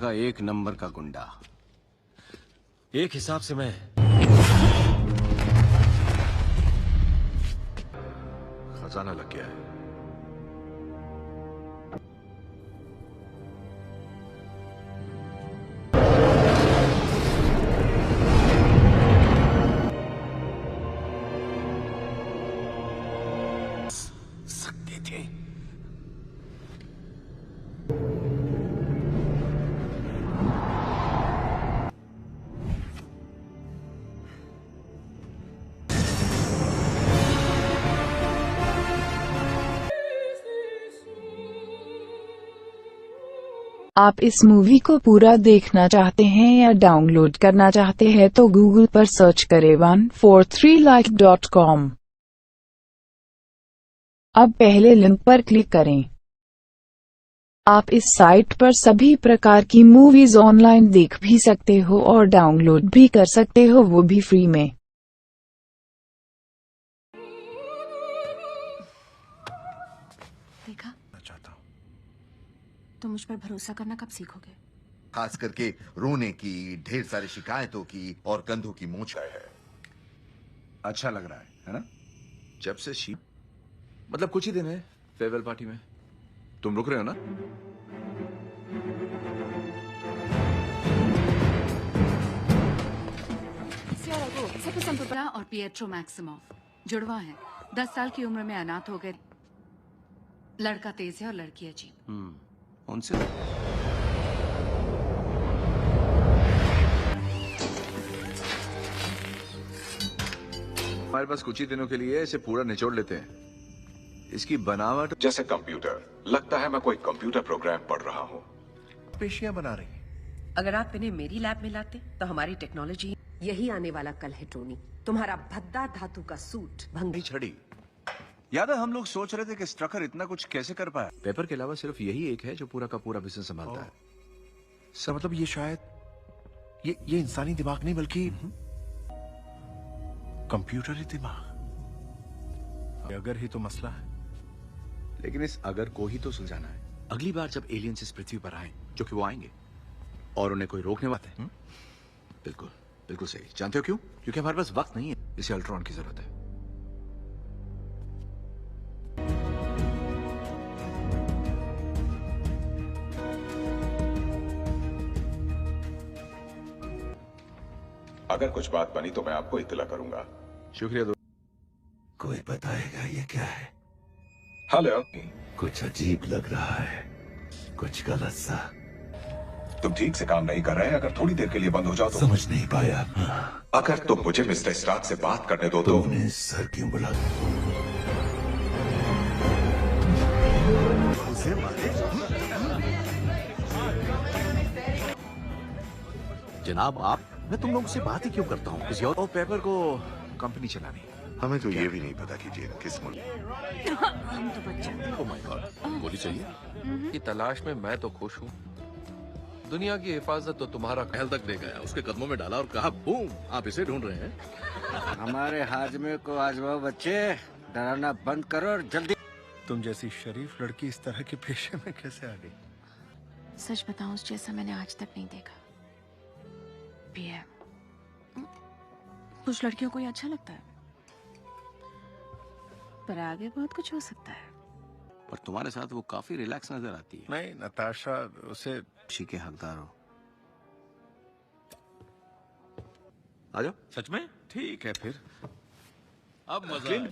का एक नंबर का गुंडा। एक हिसाब से मैं खजाना लग गया है। सकते थे। आप इस मूवी को पूरा देखना चाहते हैं या डाउनलोड करना चाहते हैं तो गूगल पर सर्च करें 143like.com। अब पहले लिंक पर क्लिक करें। आप इस साइट पर सभी प्रकार की मूवीज ऑनलाइन देख भी सकते हो और डाउनलोड भी कर सकते हो, वो भी फ्री में। देखा, तुम मुझ पर भरोसा करना कब सीखोगे? खास करके रोने की, ढेर सारी शिकायतों की और कंधों की मूंछ है। अच्छा लग रहा है ना? जब से शीप, मतलब कुछ ही दिन है फेयरवेल पार्टी में। तुम रुक रहे हो ना? और पिएट्रो मैक्सिमोव जुड़वा है। 10 साल की उम्र में अनाथ हो गए। लड़का तेज है और लड़की अजीब। उनसे हमारे पास कुछ ही दिनों के लिए इसे पूरा निचोड़ लेते हैं। इसकी बनावट जैसे कंप्यूटर। लगता है मैं कोई कंप्यूटर प्रोग्राम पढ़ रहा हूँ। पेशियां बना रही हैं। अगर आप इन्हें मेरी लैब में लाते तो हमारी टेक्नोलॉजी यही आने वाला कल है टोनी। तुम्हारा भद्दा धातु का सूट भंगी छड़ी। याद है हम लोग सोच रहे थे कि स्ट्रकर इतना कुछ कैसे कर पाया। पेपर के अलावा सिर्फ यही एक है जो पूरा का पूरा बिजनेस संभालता है। सर मतलब ये शायद ये इंसानी दिमाग नहीं बल्कि कंप्यूटरी दिमाग। अगर ही तो मसला है। लेकिन इस अगर को ही तो सुलझाना है। अगली बार जब एलियंस इस पृथ्वी पर आए, जो कि वो आएंगे, और उन्हें कोई रोकने वाला है। बिल्कुल बिल्कुल सही। जानते हो क्यों? क्योंकि हमारे पास वक्त नहीं है। इसे अल्ट्रॉन की जरूरत है। अगर कुछ बात बनी तो मैं आपको इत्तला करूंगा। शुक्रिया दोस्त। कोई बताएगा ये क्या है? हेलो। कुछ अजीब लग रहा है, कुछ गलत सा। तुम ठीक से काम नहीं कर रहे हैं। अगर थोड़ी देर के लिए बंद हो जाओ तो। समझ नहीं पाया। अगर तुम मुझे मिस्टर स्टार्क से बात करने दो तो। तुमने सर क्यों बुला? उसे मारे? जनाब आप, मैं तुम लोगों से बात ही क्यों करता हूँ? किसी और पेपर को कंपनी चलानी। हमें तो ये भी नहीं पता कि जेल किस मुल्क। हम तो बच्चे। ओह माय गॉड, गोली चाहिए? की तलाश में मैं तो खुश हूँ। दुनिया की हिफाजत तो तुम्हारा महल तक ले गया, उसके कदमों में डाला और कहा बूम, आप इसे ढूंढ रहे हैं। हमारे हाजमे को आजमाओ बच्चे, डराना बंद करो और जल्दी। तुम जैसी शरीफ लड़की इस तरह के पेशे में कैसे आ गई? सच बताऊं, उस जैसा मैंने आज तक नहीं देखा। कुछ लड़कियों को ये अच्छा लगता है, पर आगे बहुत कुछ हो सकता है। पर तुम्हारे साथ वो काफी रिलैक्स नजर आती है। नहीं, नताशा उसे खुशी के हकदार हो। आ जाओ। सच में? ठीक है फिर। अब मजा आएगा।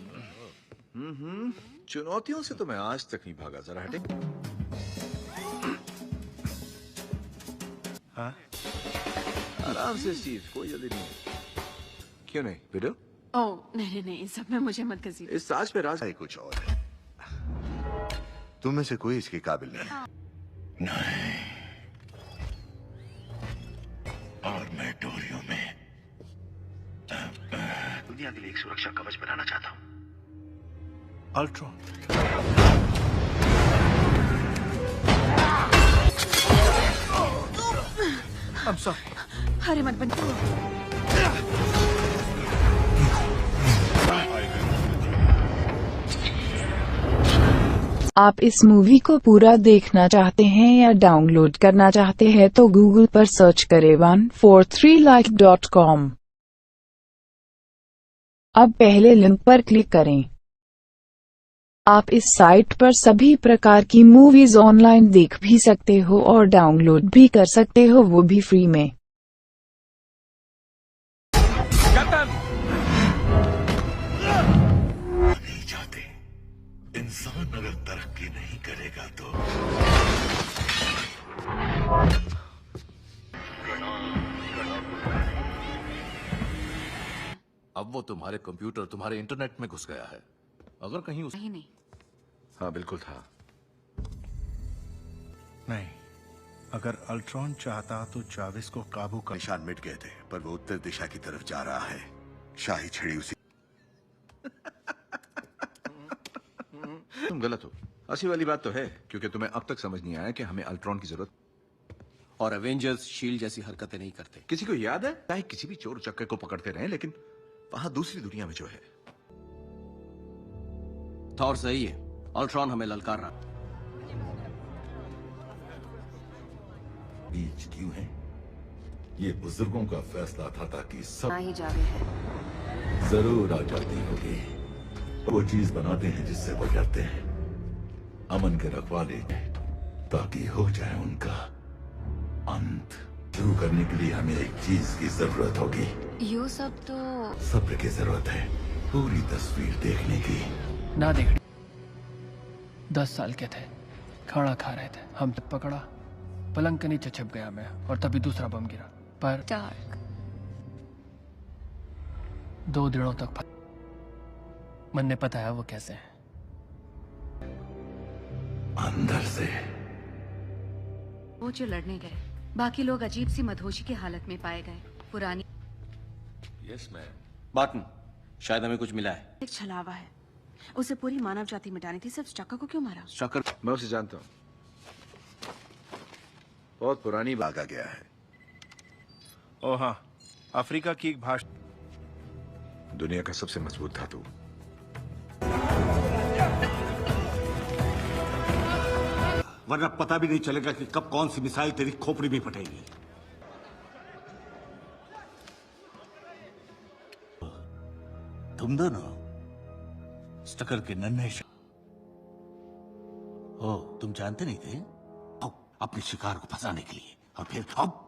चुनौतियों से तो मैं आज तक नहीं भागा। जरा हटे। हाँ? आराम से स्टीव, कोई जल्दी नहीं है। क्यों नहीं वीडियो? ओह नहीं नहीं, इन सब में मुझे मत घसीट। इस साज पे राज कुछ और है। तुम में से कोई इसके काबिल नहीं। नहीं। और मैं टोरियो में दुनिया के लिए एक सुरक्षा कवच बनाना चाहता हूँ। अल्ट्रॉन। I'm sorry. अरे मत बंद करो। आप इस मूवी को पूरा देखना चाहते हैं या डाउनलोड करना चाहते हैं तो गूगल पर सर्च करें 143like.com। अब पहले लिंक पर क्लिक करें। आप इस साइट पर सभी प्रकार की मूवीज ऑनलाइन देख भी सकते हो और डाउनलोड भी कर सकते हो, वो भी फ्री में। नहीं चाहते। इंसान अगर तरक्की नहीं करेगा तो अब वो तुम्हारे कंप्यूटर, तुम्हारे इंटरनेट में घुस गया है। अगर कहीं उस नहीं। हाँ बिल्कुल था। नहीं, अगर अल्ट्रॉन चाहता तो चाविस को काबू कर। निशान मिट गए थे, पर वो उत्तर दिशा की तरफ जा रहा है। शाही छिड़ी उसी। तुम गलत हो। हंसी वाली बात तो है, क्योंकि तुम्हें अब तक समझ नहीं आया कि हमें अल्ट्रॉन की जरूरत। और एवेंजर्स शील्ड जैसी हरकतें नहीं करते। किसी को याद है? चाहे किसी भी चोर चक्के को पकड़ते रहे, लेकिन वहां दूसरी दुनिया में जो है। थॉर सही है, अल्ट्रॉन हमें ललकार रहा। बीच क्यों है? ये बुजुर्गों का फैसला था ताकि सब ना ही जावे है। जरूर आ जाती होगी। वो चीज बनाते हैं जिससे वो डरते हैं, अमन के रखवाले, ताकि हो जाए उनका अंत। शुरू करने के लिए हमें एक चीज की जरूरत होगी। यो सब तो सब्र की जरूरत है, पूरी तस्वीर देखने की। ना देखने। 10 साल के थे, खाना खा रहे थे, हम तब पकड़ा, पलंग के नीचे छिप गया मैं, और तभी दूसरा बम गिरा। पर डार्क 2 दिनों तक मन ने पता है वो कैसे है। अंदर से वो जो लड़ने गए, बाकी लोग अजीब सी मदहोशी की हालत में पाए गए। पुरानी यस मैम। बाटन, शायद हमें कुछ मिला है। एक छलावा है, उसे पूरी मानव जाति मिटानी थी, सिर्फ स्टक्कर को क्यों मारा? स्टक्कर? मैं उसे जानता हूँ, बहुत पुरानी भागा गया है ओ हाँ, अफ्रीका की एक भाषा। दुनिया का सबसे मजबूत धातु। वरना पता भी नहीं चलेगा कि कब कौन सी मिसाइल तेरी खोपड़ी में फटेगी। तुम दोनों स्टकर के नन्हे ओ, तुम जानते नहीं थे? अपने शिकार को फंसाने के लिए। और फिर अब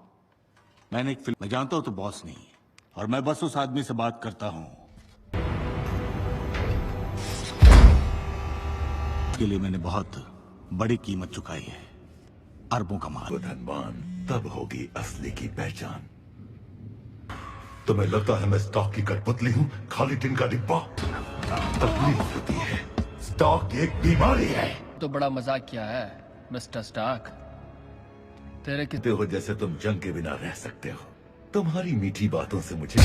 मैंने एक फिल्म, मैं जानता हूं तो बॉस नहीं है, और मैं बस उस आदमी से बात करता हूं के लिए मैंने बहुत बड़ी कीमत चुकाई है, अरबों का माल। धनवान तब होगी असली की पहचान। तुम्हें लगता है मैं स्टॉक की कठपुतली हूँ, खाली टिन का डिब्बा? तकलीफ होती है, स्टॉक एक बीमारी है। तो बड़ा मजाक किया है मिस्टर स्टार्क। तेरे कहते हो जैसे तुम जंग के बिना रह सकते हो। तुम्हारी मीठी बातों से मुझे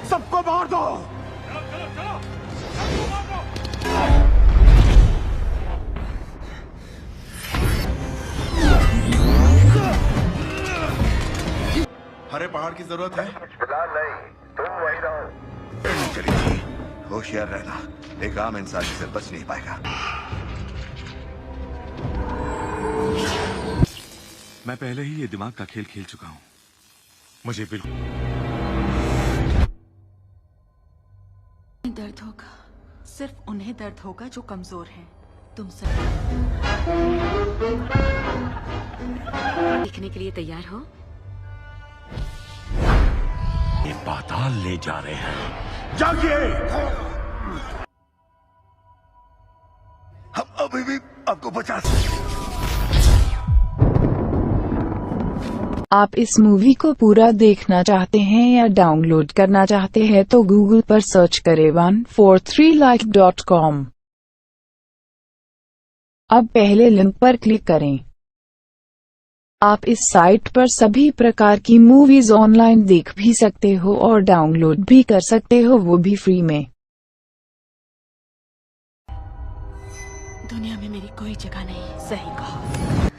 सबको मार दो। हरे पहाड़ की जरूरत है? अस्पताल नहीं, तुम वहीं रहो। चलिए, होशियार रहना, एक आम इंसान इससे बच नहीं पाएगा। मैं पहले ही ये दिमाग का खेल खेल चुका हूं। मुझे बिल्कुल दर्द होगा, सिर्फ उन्हें दर्द होगा जो कमजोर हैं। तुम सब देखने के लिए तैयार हो? ये पाताल ले जा रहे हैं। जागिए! हम अभी भी आपको बचा सकते। आप इस मूवी को पूरा देखना चाहते हैं या डाउनलोड करना चाहते हैं तो गूगल पर सर्च करें 143like.com। अब पहले लिंक पर क्लिक करें। आप इस साइट पर सभी प्रकार की मूवीज ऑनलाइन देख भी सकते हो और डाउनलोड भी कर सकते हो, वो भी फ्री में। दुनिया में मेरी कोई जगह नहीं। सही कहा।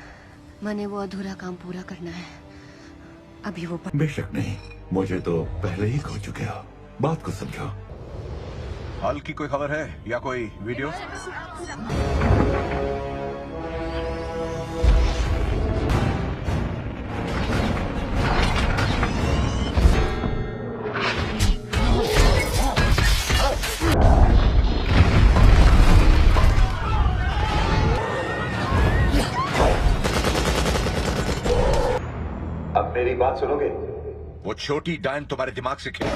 मैंने वो अधूरा काम पूरा करना है। अभी वो बेशक नहीं, मुझे तो पहले ही खो चुके हो। बात को समझो। हाल की कोई खबर है या कोई वीडियो? अब मेरी बात सुनोगे? वो छोटी डायन तुम्हारे दिमाग से खेल।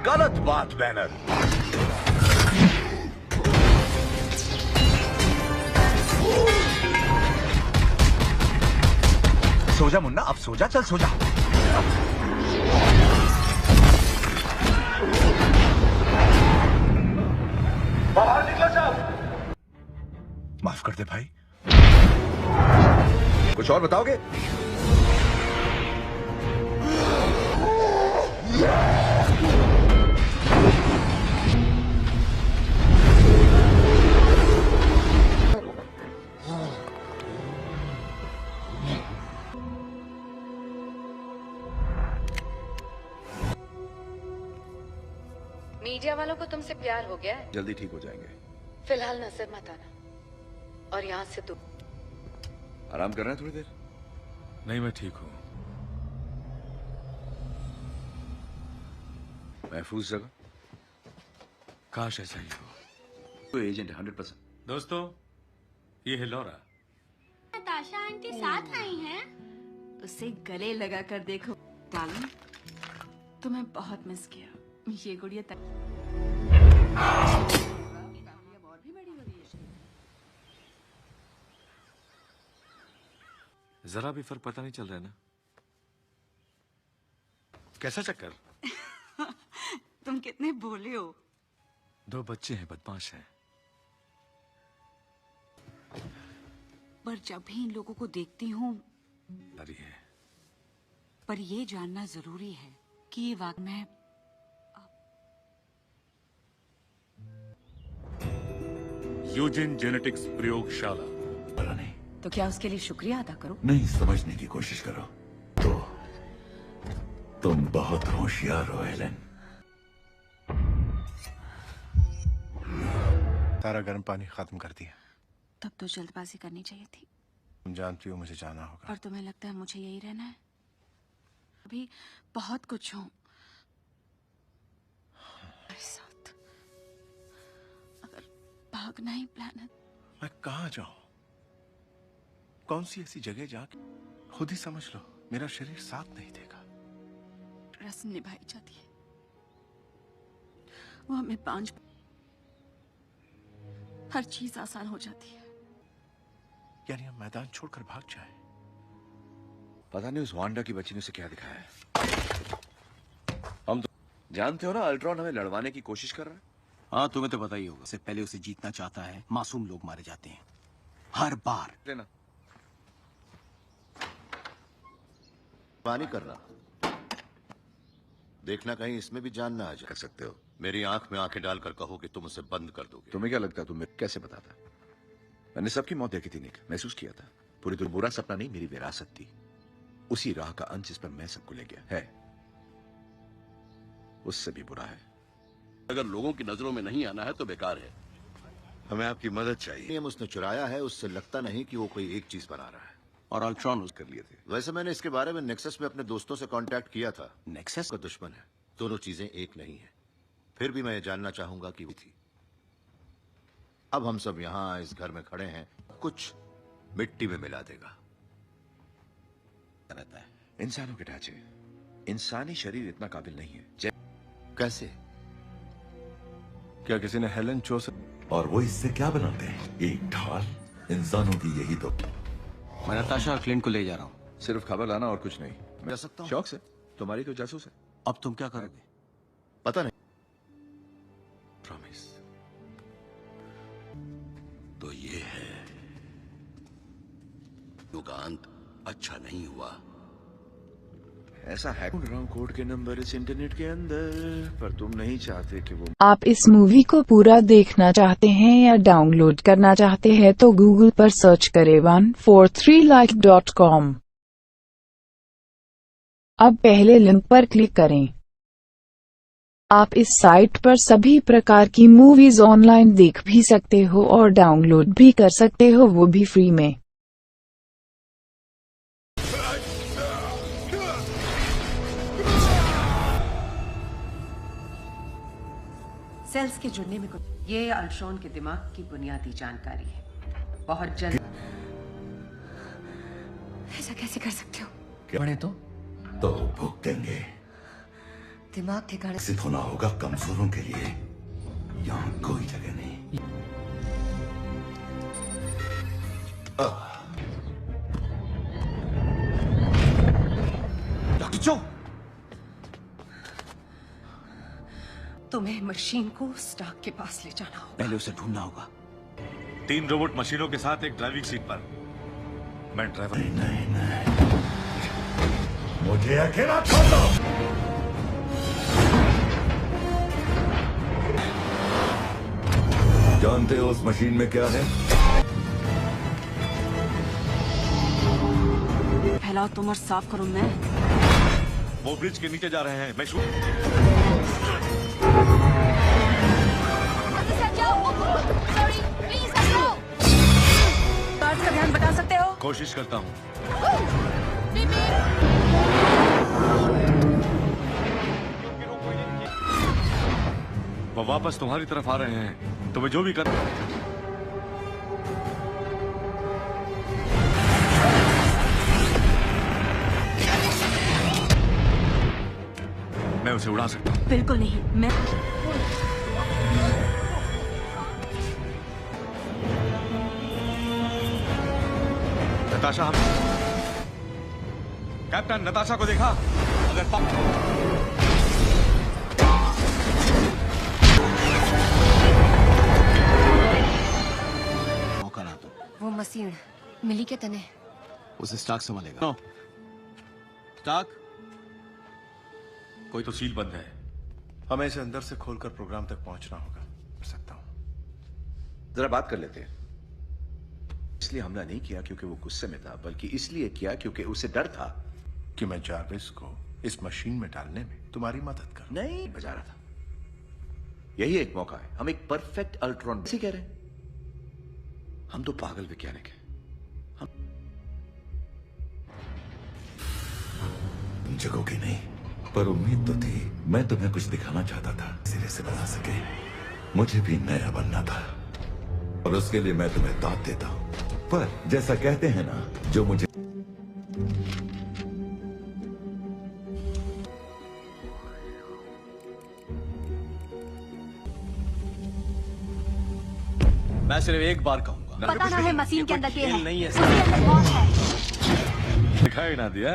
गलत बात बैनर। सो जा मुन्ना, अब सो जा, चल सो जा। बाहर निकलो सब। माफ कर दे भाई। कुछ और बताओगे? मीडिया वालों को तुमसे प्यार हो गया है? जल्दी ठीक हो जाएंगे। फिलहाल नजर मत आना और यहाँ से दूर। आराम कर रहे हैं थोड़ी देर? नहीं, मैं ठीक हूं। महफूज जगह? काश ऐसा ही हो। तो एजेंट 100%। दोस्तों, ये है लौरा। नताशा आंटी साथ आई हैं? उसे गले लगा कर देखो। डार्लिंग, तुम्हें बहुत मिस किया। ये गुड़िया जरा भी फर्क पता नहीं चल रहा है ना? कैसा चक्कर? तुम कितने भोले हो। 2 बच्चे हैं, बदमाश हैं। पर जब भी इन लोगों को देखती हूँ, अरे है। पर ये जानना जरूरी है कि ये वाकई में यूजिन जेनेटिक्स प्रयोगशाला। नहीं, तो क्या उसके लिए शुक्रिया अदा करो? नहीं, समझने की कोशिश करो। तो तुम बहुत होशियार हो एलन। सारा गर्म पानी खत्म कर दिया। तब तो जल्दबाजी करनी चाहिए थी। तुम जानती हो मुझे जाना होगा। और तुम्हें लगता है मुझे यही रहना है? अभी बहुत कुछ हूँ मेरे साथ। अगर भागना ही प्लान है, मैं कहाँ जाऊं? कौन सी ऐसी जगह जाके खुद ही समझ लो, मेरा शरीर साथ नहीं देगा। रस्म निभाई जाती है, वो हमें 5 हर चीज आसान हो जाती है। यानी हम मैदान छोड़कर भाग जाए? पता नहीं उस वांडा की बच्ची ने उसे क्या दिखाया है। हम तो जानते हो ना, अल्ट्रॉन हमें लड़वाने की कोशिश कर रहा है। हाँ, तुम्हें तो पता ही होगा। इससे पहले उसे जीतना चाहता है, मासूम लोग मारे जाते हैं हर बार। लेना पानी करना, देखना कहीं इसमें भी जान ना आ जाए। कर सकते हो। मेरी आंख में आंखें डालकर कहो कि तुम उसे बंद कर दोगे। तुम्हें क्या लगता है तुम्हें कैसे पता था? मैंने सबकी मौत देखी थी निक, महसूस किया था। पूरी तो बुरा सपना नहीं, मेरी विरासत थी। उसी राह का अंत जिस पर मैं सबको ले गया है, उससे भी बुरा है। अगर लोगों की नजरों में नहीं आना है तो बेकार है। हमें आपकी मदद चाहिए। उसने चुराया है, उससे लगता नहीं कि वो कोई एक चीज बना रहा है। और अल्ट्रॉन उस कर लिए थे। वैसे मैंने इसके बारे में नेक्सस में अपने दोस्तों से कांटेक्ट किया था। नेक्सस का दुश्मन है, दोनों चीजें एक नहीं है। फिर भी मैं ये जानना चाहूंगा कि वो थी। अब हम सब यहाँ इस घर में खड़े हैं, कुछ मिट्टी में मिला देगा। रहता है इंसानों के ढांचे। इंसानी शरीर इतना काबिल नहीं है। कैसे? क्या किसी ने हेलन चो से? और वो इससे क्या बनाते हैं? एक ढाल। इंसानों की यही तो। मैं नताशा और क्लिंट को ले जा रहा हूँ। सिर्फ खबर लाना और कुछ नहीं। मैं जा सकता हूँ? शौक से। तुम्हारी तो जासूस है। अब तुम क्या करोगे? पता नहीं। प्रॉमिस। तो ये है, युगांत अच्छा नहीं हुआ। ऐसा है कोड के नंबर इस इंटरनेट के अंदर, पर तुम नहीं चाहते कि वो। आप इस मूवी को पूरा देखना चाहते हैं या डाउनलोड करना चाहते हैं तो गूगल पर सर्च करें 143like.com। अब पहले लिंक पर क्लिक करें। आप इस साइट पर सभी प्रकार की मूवीज ऑनलाइन देख भी सकते हो और डाउनलोड भी कर सकते हो, वो भी फ्री में। सेल्स के जुड़ने में कुछ ये अल्ट्रॉन के दिमाग की बुनियादी जानकारी है। बहुत जल्द। ऐसा कैसे कर सकते हो? बड़े तो भुगतेंगे। दिमाग ठिकाने सिर्फ होना होगा कमजोरों के लिए। यहाँ कोई जगह नहीं। डॉक्टर चो, तुम्हें मशीन को स्टार्क के पास ले जाना होगा। पहले उसे ढूंढना होगा। 3 रोबोट मशीनों के साथ एक ड्राइविंग सीट पर। मैं ड्राइवर। नहीं, मुझे अकेला छोड़ दो। जानते हो उस मशीन में क्या है? फैलाओ तुम और साफ करो मैं। वो ब्रिज के नीचे जा रहे हैं। मैं गार्ड्स का ध्यान बटा सकते हो? कोशिश करता हूँ। वो वापस तुम्हारी तरफ आ रहे हैं। तुम्हें जो भी कर। मैं उसे उड़ा सकता हूँ। बिल्कुल नहीं। मैं नताशा, कैप्टन नताशा को देखा? अगर वो मसीन मिली के तने उसे स्टार्क संभालेगा। स्टार्क, कोई तो सील बंद है। हमें इसे अंदर से खोलकर प्रोग्राम तक पहुंचना होगा। कर सकता हूं। जरा बात कर लेते हैं। इसलिए हमला नहीं किया क्योंकि वो गुस्से में था, बल्कि इसलिए किया क्योंकि उसे डर था कि मैं जारविस को इस मशीन में डालने में तुम्हारी मदद कर। नहीं बजा रहा था। यही एक मौका है, हम एक परफेक्ट अल्ट्रॉन ऐसे कह रहे हैं। हम तो पागल वैज्ञानिक हैं। जगहों की नहीं, पर उम्मीद तो थी। मैं तुम्हें कुछ दिखाना चाहता था, सिरे से बना सके। मुझे भी नया बनना था और उसके लिए मैं तुम्हें दाद देता हूं। पर जैसा कहते हैं ना, जो मुझे मैं सिर्फ एक बार कहूंगा, पता ना है मशीन के अंदर क्या है। नहीं है, उसके अंदर मौत है। दिखाई ना दिया।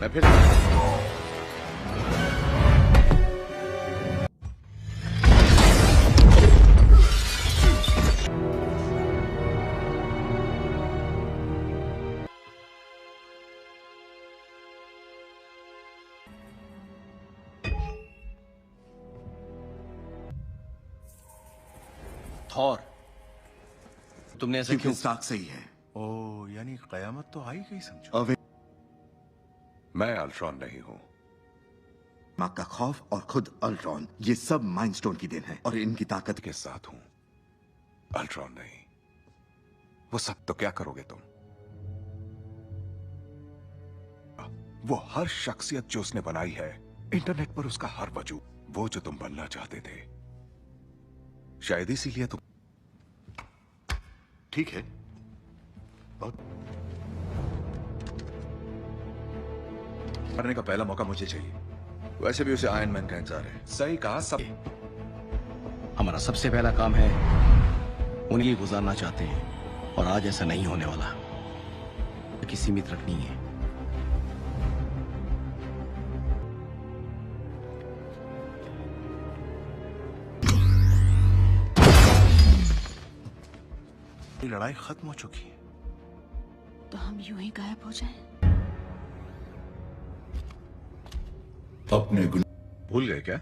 मैं फिर थॉर, तुमने ऐसा क्यों? साख सही है। ओ, यानी कयामत तो आई गई समझो। मैं अल्ट्रॉन नहीं हूं। माँ का खौफ और खुद अल्ट्रॉन, ये सब माइंडस्टोन की देन है और इनकी ताकत के साथ हूं, अल्ट्रॉन नहीं। वो सब तो क्या करोगे तुम? वो हर शख्सियत जो उसने बनाई है, इंटरनेट पर उसका हर वजूद, वो जो तुम बनना चाहते थे, शायद इसीलिए तुम। ठीक है, बहुत मरने का पहला मौका मुझे चाहिए। वैसे भी उसे आयरन मैन का इंतजार है। सही कहा। सब हमारा सबसे पहला काम है, उन्हें गुजारना चाहते हैं और आज ऐसा नहीं होने वाला। कि सीमित रखनी है। लड़ाई खत्म हो चुकी है, तो हम यूं ही गायब हो जाएं? अपने भूल गए क्या?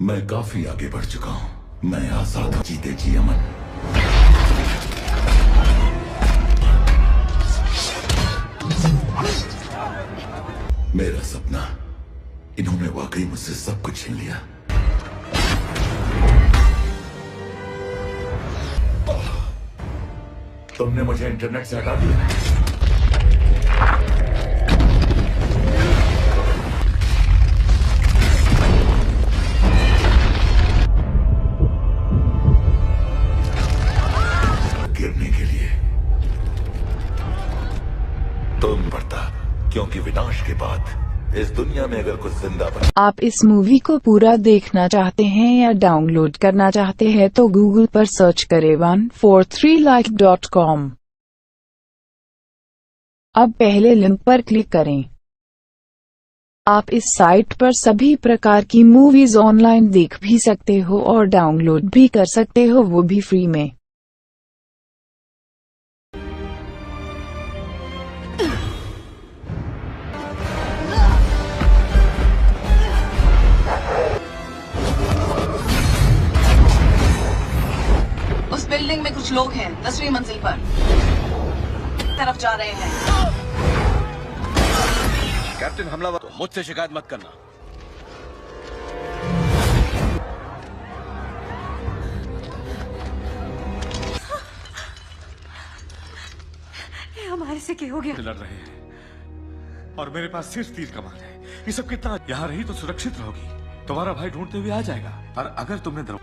मैं काफी आगे बढ़ चुका हूं। मैं आजाद हूं। जीते जी अमन। मेरा सपना, इन्होंने वाकई मुझसे सब कुछ छीन लिया। तुमने मुझे इंटरनेट से हटा दिया। गिरने के लिए तुम पड़ता, क्योंकि विनाश के बाद इस दुनिया में अगर कुछ जिंदा बना। आप इस मूवी को पूरा देखना चाहते हैं या डाउनलोड करना चाहते हैं तो गूगल पर सर्च करें 143like.com। अब पहले लिंक पर क्लिक करें। आप इस साइट पर सभी प्रकार की मूवीज ऑनलाइन देख भी सकते हो और डाउनलोड भी कर सकते हो, वो भी फ्री में। उस बिल्डिंग में कुछ लोग हैं, 10वीं मंजिल पर तरफ जा रहे हैं। कैप्टन हमलावर, तो मुझसे शिकायत मत करना। ये हमारे से क्या हो गया? लड़ रहे हैं और मेरे पास सिर्फ तीर कमान है। ये सब कितना, यहाँ रही तो सुरक्षित रहोगी। तुम्हारा भाई ढूंढते हुए आ जाएगा। और अगर तुमने तुम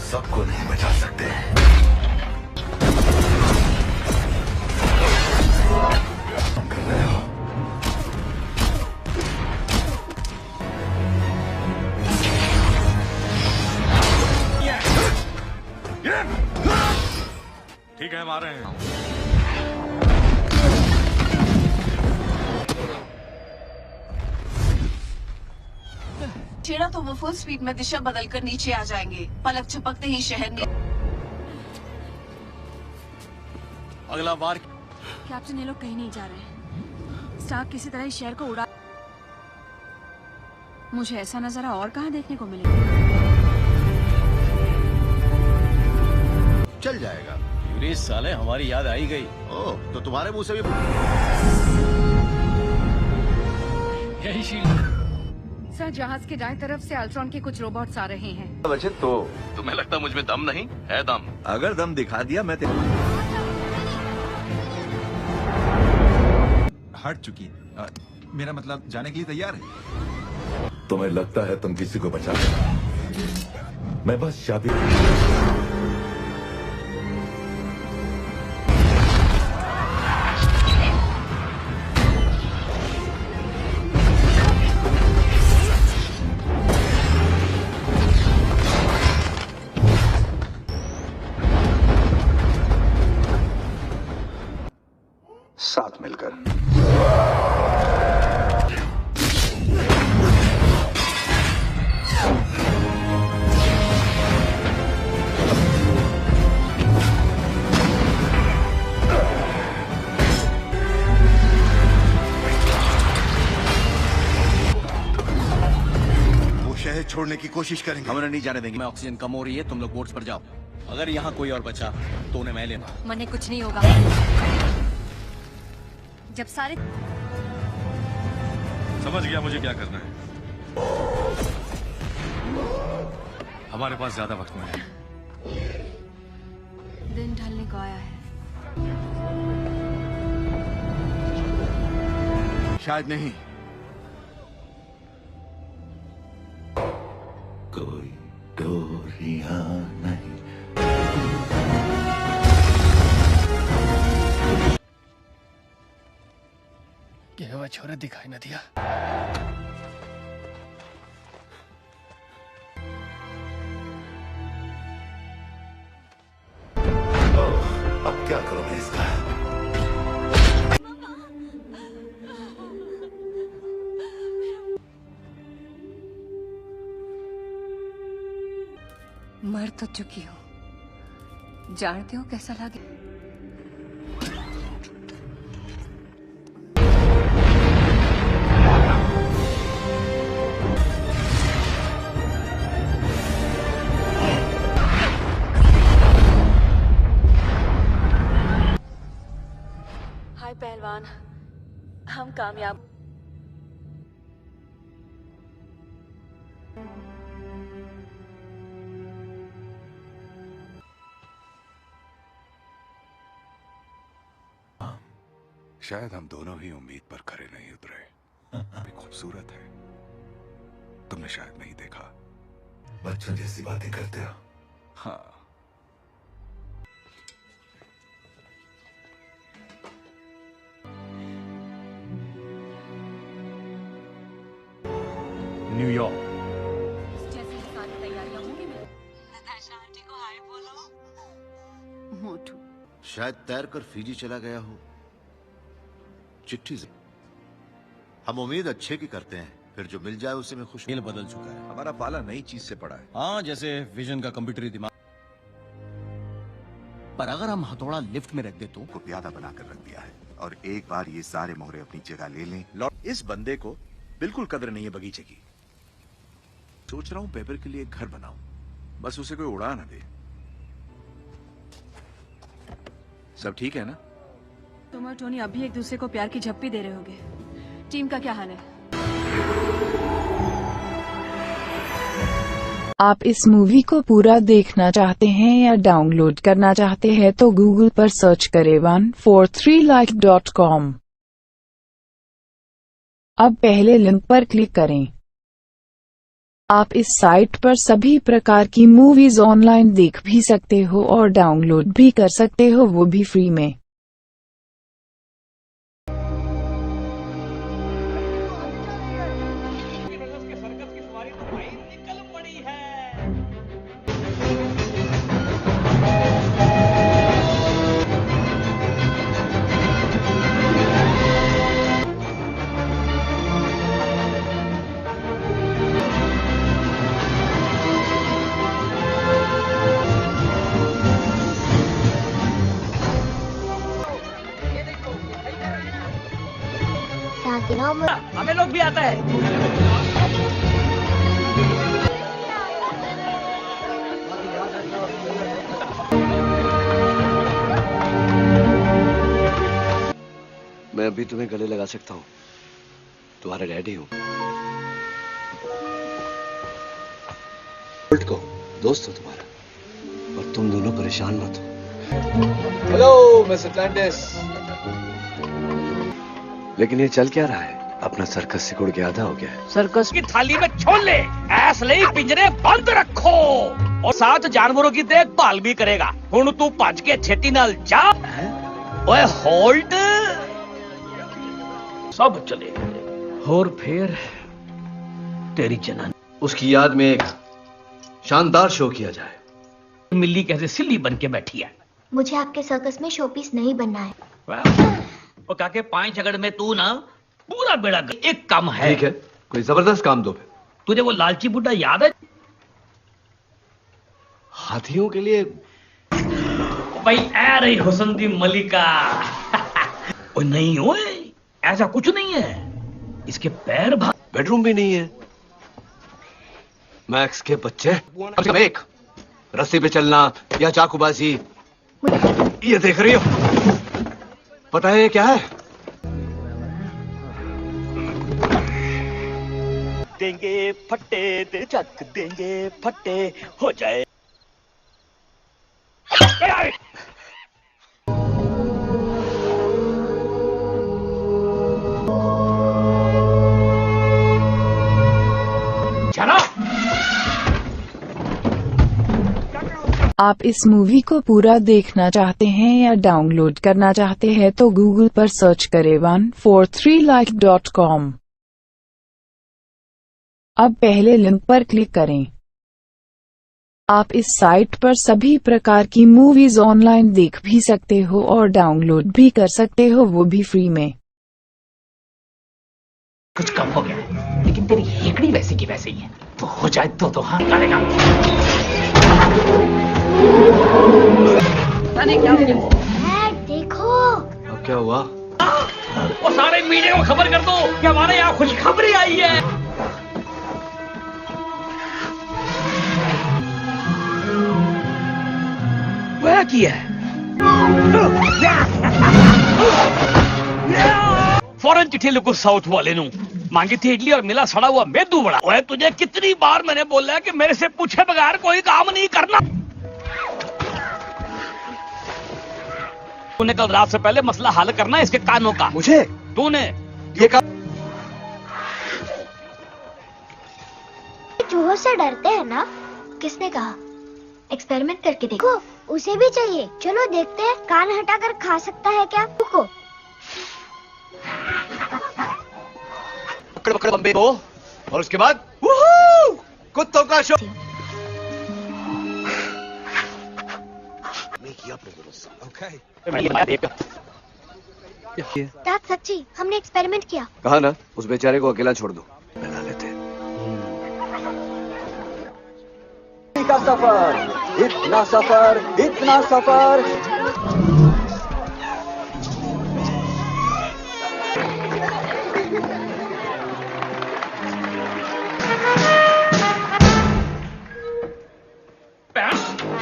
सबको नहीं बचा सकते। कर रहे हो। ठीक है, हम आ रहे हैं। छेड़ा तो वो फुल स्पीड में दिशा बदलकर नीचे आ जाएंगे। पलक झपकते ही शहर में अगला वार कैप्टन, ये लोग कहीं नहीं जा रहे हैं। स्टार्क किसी तरह इस शहर को उड़ा। मुझे ऐसा नजारा और कहाँ देखने को मिलेगा? चल जाएगा। यूरी साले, हमारी याद आई गई। ओह, तो तुम्हारे मुंह से भी यही शील्ड। सर, जहाज के दाएं तरफ से अल्ट्रॉन के कुछ रोबोट्स आ रहे हैं। बचे तो तुम्हें लगता मुझ में दम नहीं है? दम। अगर दम दिखा दिया मैं हट चुकी। मेरा मतलब जाने के लिए तैयार है। तुम्हें लगता है तुम किसी को बचा लेना? मैं बस शादी साथ मिलकर। वो शहर छोड़ने की कोशिश करेंगे। हम उन्हें नहीं जाने देंगे। मैं ऑक्सीजन कम हो रही है, तुम लोग बोट्स पर जाओ। अगर यहाँ कोई और बचा तो उन्हें मैं लेना। मने कुछ नहीं होगा। जब सारे समझ गया मुझे क्या करना है। हमारे पास ज्यादा वक्त नहीं है। दिन ढलने को आया है। शायद नहीं। कोई डोरियां नहीं। कि वह छोरा दिखाई न दिया। अब क्या करूं मैं इसका? मर तो चुकी हूँ, जानते हो कैसा लगे? हाय पहलवान, हम कामयाब। शायद हम दोनों ही उम्मीद पर खरे नहीं उतरे। भी खूबसूरत है, तुमने शायद नहीं देखा। बच्चों जैसी बातें करते हो। हाँ, न्यूयॉर्क। जैसे ही सारी तैयारियां होंगी, मैं नताशा आंटी को हाय बोलो। मोटू शायद तैर कर फीजी चला गया हो। चिट्ठी से हम उम्मीद अच्छे की करते हैं, फिर जो मिल जाए उसे में खुश। खेल बदल चुका है। हमारा पाला नई चीज से पड़ा है। हाँ, जैसे विजन का कंप्यूटरी दिमाग। पर अगर हम हथौड़ा लिफ्ट में रख दे तो? को प्यादा बनाकर रख दिया है, और एक बार ये सारे मोहरे अपनी जगह ले लें। लॉर्ड, इस बंदे को बिल्कुल कदर नहीं है बगीचे की। सोच रहा हूँ पेपर के लिए एक घर बनाऊं, बस उसे कोई उड़ा ना दे। सब ठीक है ना? तुम और टोनी अभी एक दूसरे को प्यार की झप्पी दे रहे होगे। टीम का क्या हाल है? आप इस मूवी को पूरा देखना चाहते हैं या डाउनलोड करना चाहते हैं तो गूगल पर सर्च करें 143like.com। अब पहले लिंक पर क्लिक करें। आप इस साइट पर सभी प्रकार की मूवीज ऑनलाइन देख भी सकते हो और डाउनलोड भी कर सकते हो, वो भी फ्री में। देना। हमें लोग भी आता है। मैं अभी तुम्हें गले लगा सकता हूँ, तुम्हारा डैडी हूँ। को दोस्त हो तुम्हारा, और तुम दोनों परेशान मत हो। Hello miss Atlantis. लेकिन ये चल क्या रहा है? अपना सर्कस सिकुड़ के आधा हो गया है। सर्कस की थाली में छोले ऐसले ही पिंजरे बंद रखो और साथ जानवरों की देखभाल भी करेगा। हुण तू भज के छेती नाल जा। ओए होल्ड, सब चले गए और फिर तेरी जनन। उसकी याद में एक शानदार शो किया जाए। मिल्ली कैसे सिल्ली बन के बैठी है। मुझे आपके सर्कस में शोपीस नहीं बनना है। और काके 5 झगड़ में तू ना पूरा बेड़ा एक काम है। ठीक है, कोई जबरदस्त काम दो फिर। तुझे वो लालची बुड्ढा याद है? हाथियों के लिए भाई आ रही हुसन दी मलिका। ओ नहीं ओए, ऐसा कुछ नहीं है। इसके पैर बेडरूम भी नहीं है। मैक्स के बच्चे एक रस्सी पे चलना या चाकूबाजी, ये देख रही हो? पता है ये क्या है? देंगे फट्टे दे चक देंगे फट्टे हो जाए। चलो। आप इस मूवी को पूरा देखना चाहते हैं या डाउनलोड करना चाहते हैं तो गूगल पर सर्च करें 143like.com। अब पहले लिंक पर क्लिक करें। आप इस साइट पर सभी प्रकार की मूवीज ऑनलाइन देख भी सकते हो और डाउनलोड भी कर सकते हो, वो भी फ्री में। कुछ कम हो गया, लेकिन तेरी हेकड़ी वैसी की वैसे ही है। तो हो जाए तो हाँ करेगा। क्या देखो। अब क्या हुआ? वो सारे मीडिया को खबर कर दो कि हमारे यहाँ खुशखबरी आई है। वह किया है। फौरन चिट्ठी लिखो साउथ वाले नू, मांगी थी इडली और मिला सड़ा हुआ मेदू बड़ा। ओए तुझे कितनी बार मैंने बोला है कि मेरे से पूछे बगैर कोई काम नहीं करना। तूने कल रात से पहले मसला हल करना है इसके कानों का। मुझे? तूने ये काम चूहों से डरते हैं ना? किसने कहा? एक्सपेरिमेंट करके देखो। उसे भी चाहिए। चलो देखते हैं कान हटाकर खा सकता है क्या? रुको। पकड़ बम्बे को, और उसके बाद कुत्तों का शो। सच्ची हमने एक्सपेरिमेंट किया। कहा ना, उस बेचारे को अकेला छोड़ दो, मिला लेते। का सफर, इतना सफर, इतना सफर।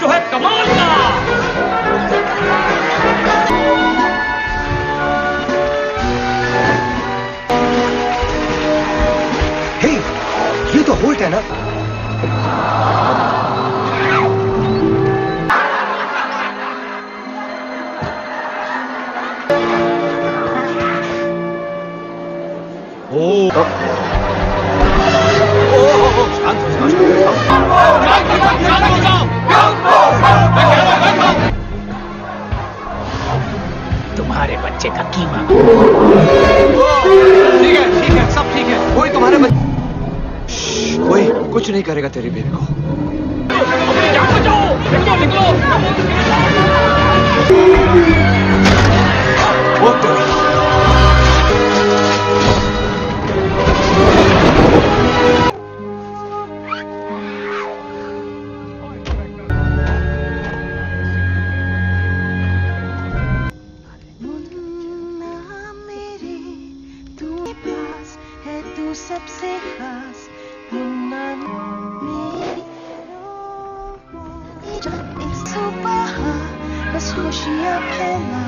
जो है कमाल का। हे, ये तो होल्ट है ना? तुम्हारे बच्चे का कीमा। ठीक है, सब ठीक है। कोई तुम्हारे कोई कुछ नहीं करेगा तेरी बेबी को। निकलो, निकलो। सबसे खास मुन्ना मेरी एक सुबह बस खुशियाँ फैला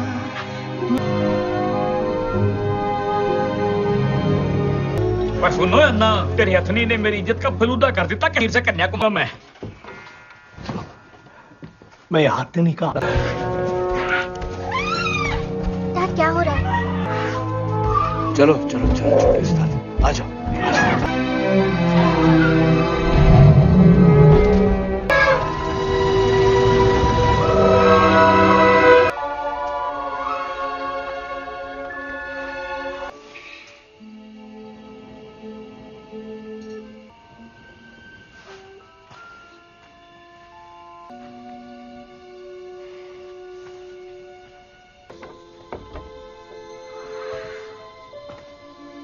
बस सुनो अन्ना, तेरी हथनी ने मेरी इज्जत का फलूदा कर दिता कहीं से कन्याकुमारी में। मैं हाथ नहीं कहा। क्या हो रहा है? चलो चलो चलो चलो इस तरह आ जाओ।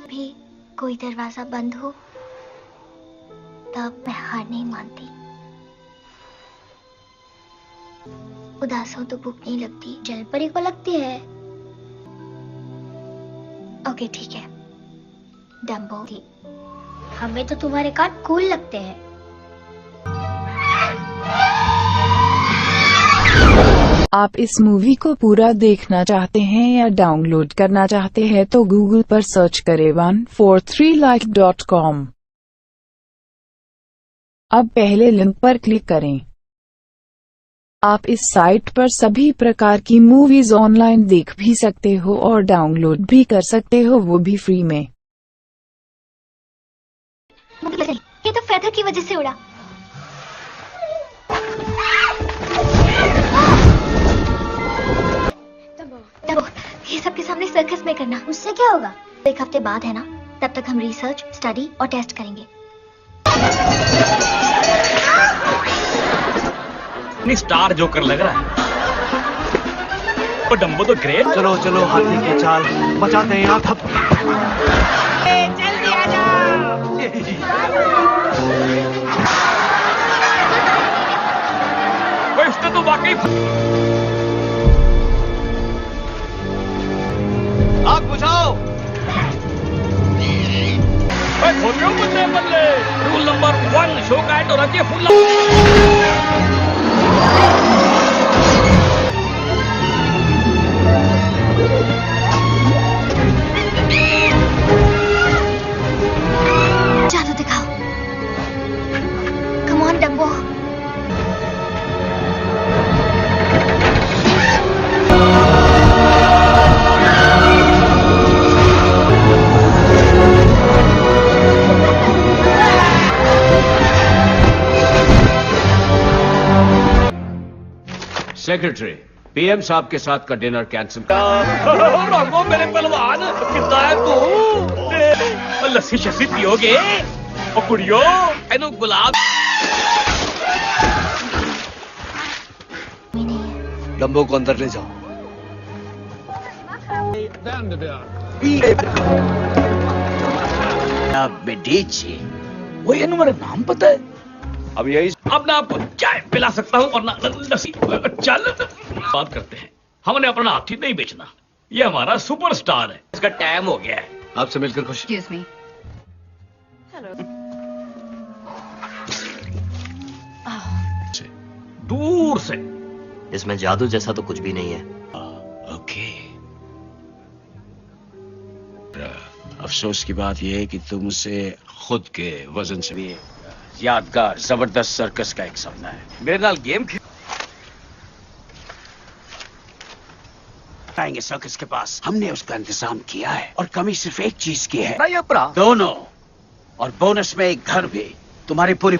भी कोई दरवाजा बंद हो तब मैं हार नहीं मानती। उदास हो तो भूख नहीं लगती, जल परी को लगती है। ओके ठीक है डम्बो, हमें तो तुम्हारे कान कूल लगते हैं। आप इस मूवी को पूरा देखना चाहते हैं या डाउनलोड करना चाहते हैं तो गूगल पर सर्च करें 143like.com। अब पहले लिंक पर क्लिक करें। आप इस साइट पर सभी प्रकार की मूवीज ऑनलाइन देख भी सकते हो और डाउनलोड भी कर सकते हो, वो भी फ्री में। ये तो फेदर की वजह से उड़ा। तब ये सबके सामने सर्कस में करना, उससे क्या होगा? 1 हफ्ते बाद है ना, तब तक हम रिसर्च, स्टडी और टेस्ट करेंगे। स्टार जोकर लग रहा है। वो डम्बो तो ग्रेट। चलो चलो हाथी की चाल बचाते हैं यहाँ थप। जल्दी आ जाओ। इसने तो वाकई आग बुझाओ। बल्ले बल्ले रूल नंबर 1 शो का तो रखिए फुल। जादू दिखाओ। Come on Dumbo. Secretary, PM साहब के साथ का डिनर कैंसिल। रंगो मेरे पहलवान, कितना है तू? लस्सी शस्सी पियोगे? और कुड़ियो एनो गुलाब। डम्बो को अंदर ले जाओ। बेडीची, वो ये मेरा नाम पता है? अब यही अब ना आपको चाय पिला सकता हूँ और ना लस्सी। चल बात करते हैं। हमने अपना हाथी नहीं बेचना, ये हमारा सुपरस्टार है, इसका टाइम हो गया है। आपसे मिलकर खुश। Excuse me. Hello. दूर से। इसमें जादू जैसा तो कुछ भी नहीं है। ओके। अफसोस की बात यह है कि तुम उसे खुद के वजन से भी यादगार जबरदस्त सर्कस का एक सपना है। मेरे नाल गेम आएंगे सर्कस के पास। हमने उसका इंतजाम किया है और कमी सिर्फ एक चीज की है, नहीं दोनों, और बोनस में एक घर भी। तुम्हारी पूरी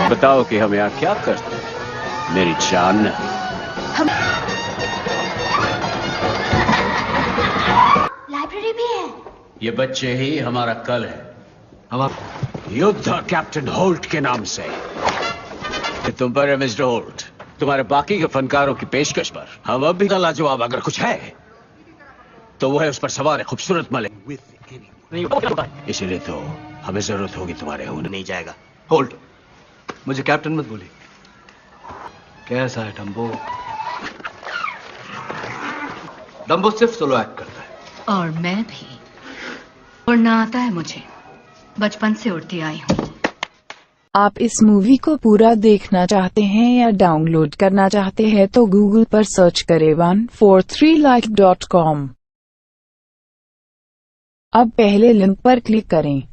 बताओ कि हम यहाँ क्या करते हैं मेरी जान। लाइब्रेरी भी है। ये बच्चे ही हमारा कल है। हमारा युद्ध कैप्टन होल्ट के नाम से। तुम पर है मिस्टर होल्ट, तुम्हारे बाकी के फनकारों की पेशकश पर हम अब भी लाजवाब अगर कुछ है तो वो है उस पर सवार है, खूबसूरत मलिक। इसीलिए तो हमें जरूरत होगी तुम्हारे होने। नहीं जाएगा। होल्ड, मुझे कैप्टन मत बोलिए। कैसा है डम्बो? डम्बो सिर्फ सोलो एक्ट करता है। और मैं भी उड़ना आता है मुझे, बचपन से उड़ती आई हूँ। आप इस मूवी को पूरा देखना चाहते हैं या डाउनलोड करना चाहते हैं तो गूगल पर सर्च करें 143like.com। अब पहले लिंक पर क्लिक करें।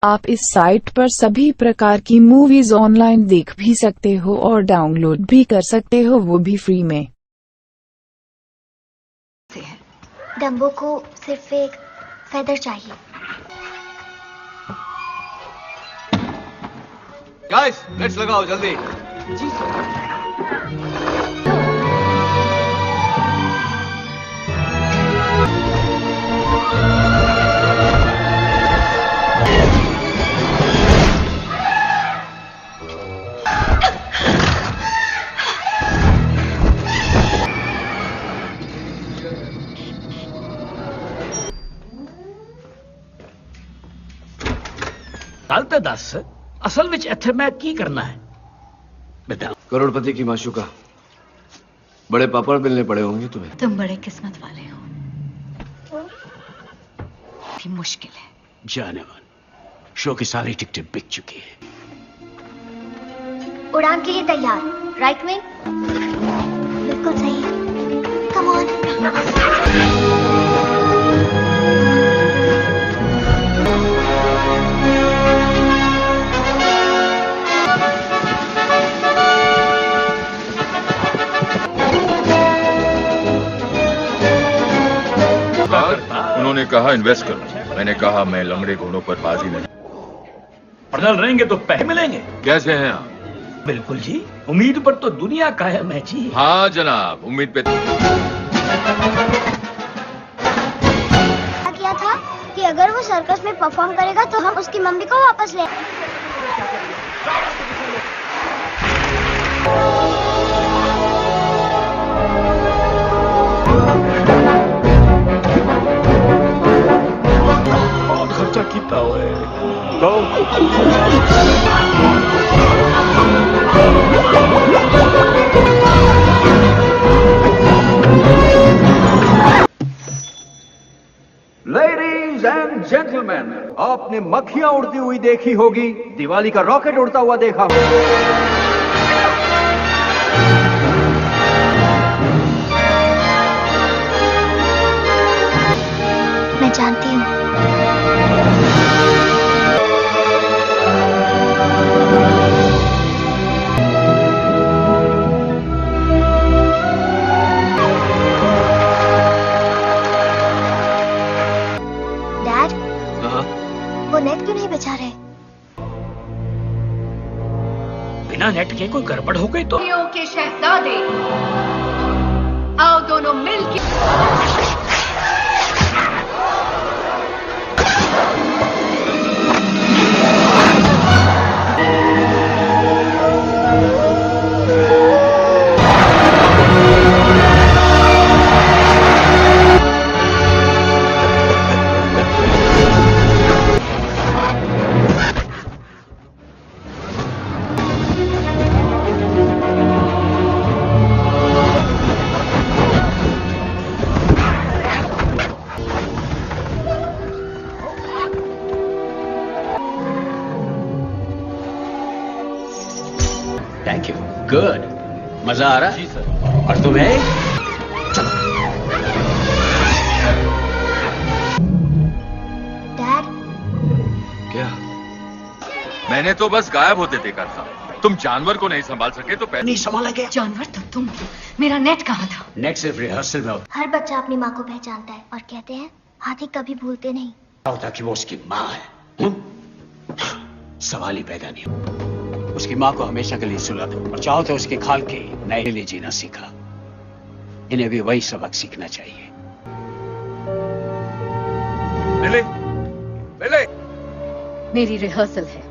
आप इस साइट पर सभी प्रकार की मूवीज ऑनलाइन देख भी सकते हो और डाउनलोड भी कर सकते हो, वो भी फ्री में। डम्बो को सिर्फ एक फेदर चाहिए। गाइस, लेट्स लगाओ जल्दी। जी सर। गलत दस, असल विच इत्थे मैं की करना है? बेटा, करोड़पति की माशूका, बड़े पापड़ मिलने पड़े होंगे तुम्हें। तुम बड़े किस्मत वाले हो। भी मुश्किल है। जाने मन, शो की सारी टिकटें बिक चुकी है। उड़ान के लिए तैयार, राइट विंग? बिल्कुल सही। Come on. उन्होंने कहा इन्वेस्ट करो, मैंने कहा मैं लंगड़े घोड़ों पर बाजी नहीं। कर्नल रहेंगे तो पैसे मिलेंगे। कैसे हैं आप? बिल्कुल जी, उम्मीद पर तो दुनिया कायम है जी। हाँ जनाब, उम्मीद पे। किया था कि अगर वो सर्कस में परफॉर्म करेगा तो हम उसकी मम्मी को वापस ले। खर्चा कितना हुआ है? लेडीज एंड जेंटलमैन, आपने मक्खियां उड़ती हुई देखी होगी, दिवाली का रॉकेट उड़ता हुआ देखा होगा। मैं जानती हूँ। डैड, वो नेट क्यों नहीं बचा रहे? बिना नेट के कोई गड़बड़ हो गई तो? के शहजादे, आओ दोनों मिलके। Thank you, good. मजा आ रहा? जी सर। और तुम्हें? चलो। डैड, क्या? मैंने तो बस गायब होते देखा था। तुम जानवर को नहीं संभाल सके तो नहीं संभाला गया। जानवर तो तुम, मेरा नेट कहाँ था? नेट सिर्फ रिहर्सल में होता हर बच्चा अपनी माँ को पहचानता है और कहते हैं हाथी कभी भूलते नहीं। होता कि वो उसकी माँ है। सवाल ही पैदा नहीं हो। उसकी माँ को हमेशा के लिए सुला दो और चाहो तो उसके खाल के नए लिए जीना सीखा। इन्हें भी वही सबक सीखना चाहिए। मिले? मिले? मेरी रिहर्सल है।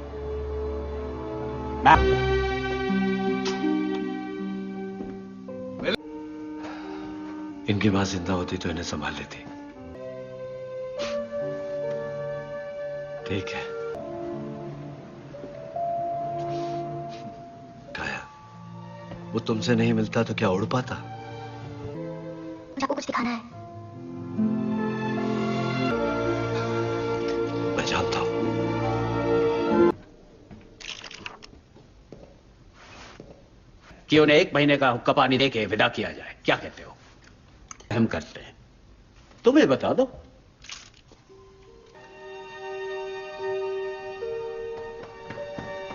इनकी मां जिंदा होती तो इन्हें संभाल लेती। ठीक है। काया, वो तुमसे नहीं मिलता तो क्या उड़ पाता? आपको कुछ दिखाना है। मैं जानता हूं। कि उन्हें 1 महीने का हुक्का पानी देके विदा किया जाए, क्या कहते हो? हम करते हैं, तुम्हें बता दो।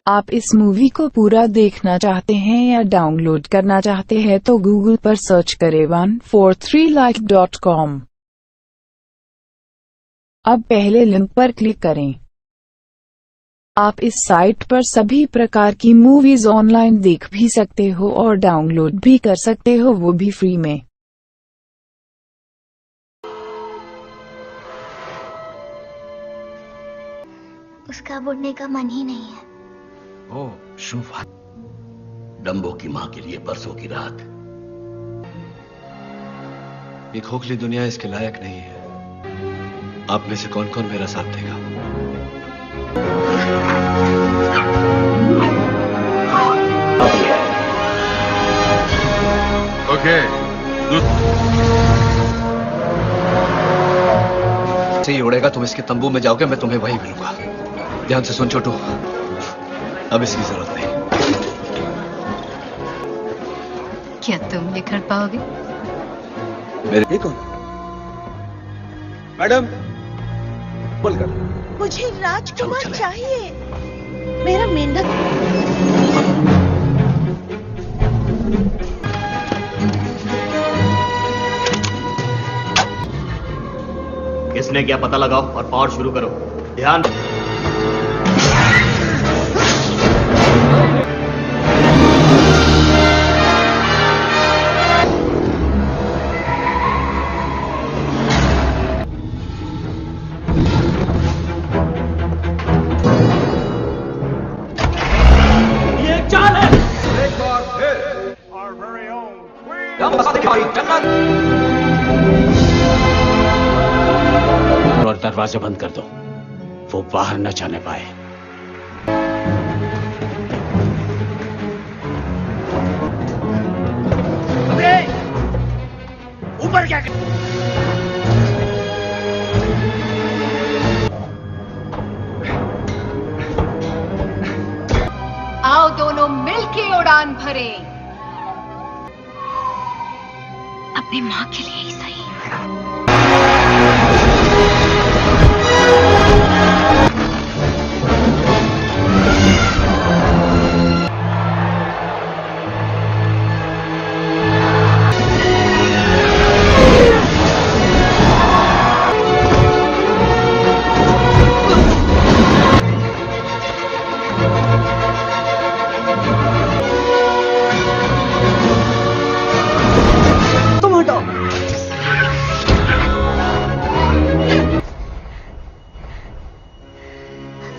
आप इस मूवी को पूरा देखना चाहते हैं या डाउनलोड करना चाहते हैं तो गूगल पर सर्च करें 143like.com। अब पहले लिंक पर क्लिक करें। आप इस साइट पर सभी प्रकार की मूवीज ऑनलाइन देख भी सकते हो और डाउनलोड भी कर सकते हो, वो भी फ्री में। उसका बुढ़ने का मन ही नहीं है। ओह, शुभ। डम्बो की मां के लिए परसों की रात। ये खोखली दुनिया इसके लायक नहीं है। आप में से कौन कौन मेरा साथ देगा? ओके। से ही उड़ेगा, तुम इसके तंबू में जाओगे, मैं तुम्हें वहीं मिलूंगा। ध्यान से सुन छोटू, अब इसकी जरूरत नहीं। क्या तुम निखर पाओगे? मेरे कौन? मैडम, बोल कर। मुझे राजकुमार चाहिए। मेरा मेंढक। किसने क्या पता लगाओ और पावर शुरू करो। ध्यान। ये चाल है। एक बार फिर और दरवाजा बंद कर दो, वो बाहर न जाने पाए। ऊपर क्या कर... आओ दोनों मिलके उड़ान भरे। अपनी माँ के लिए ही सही।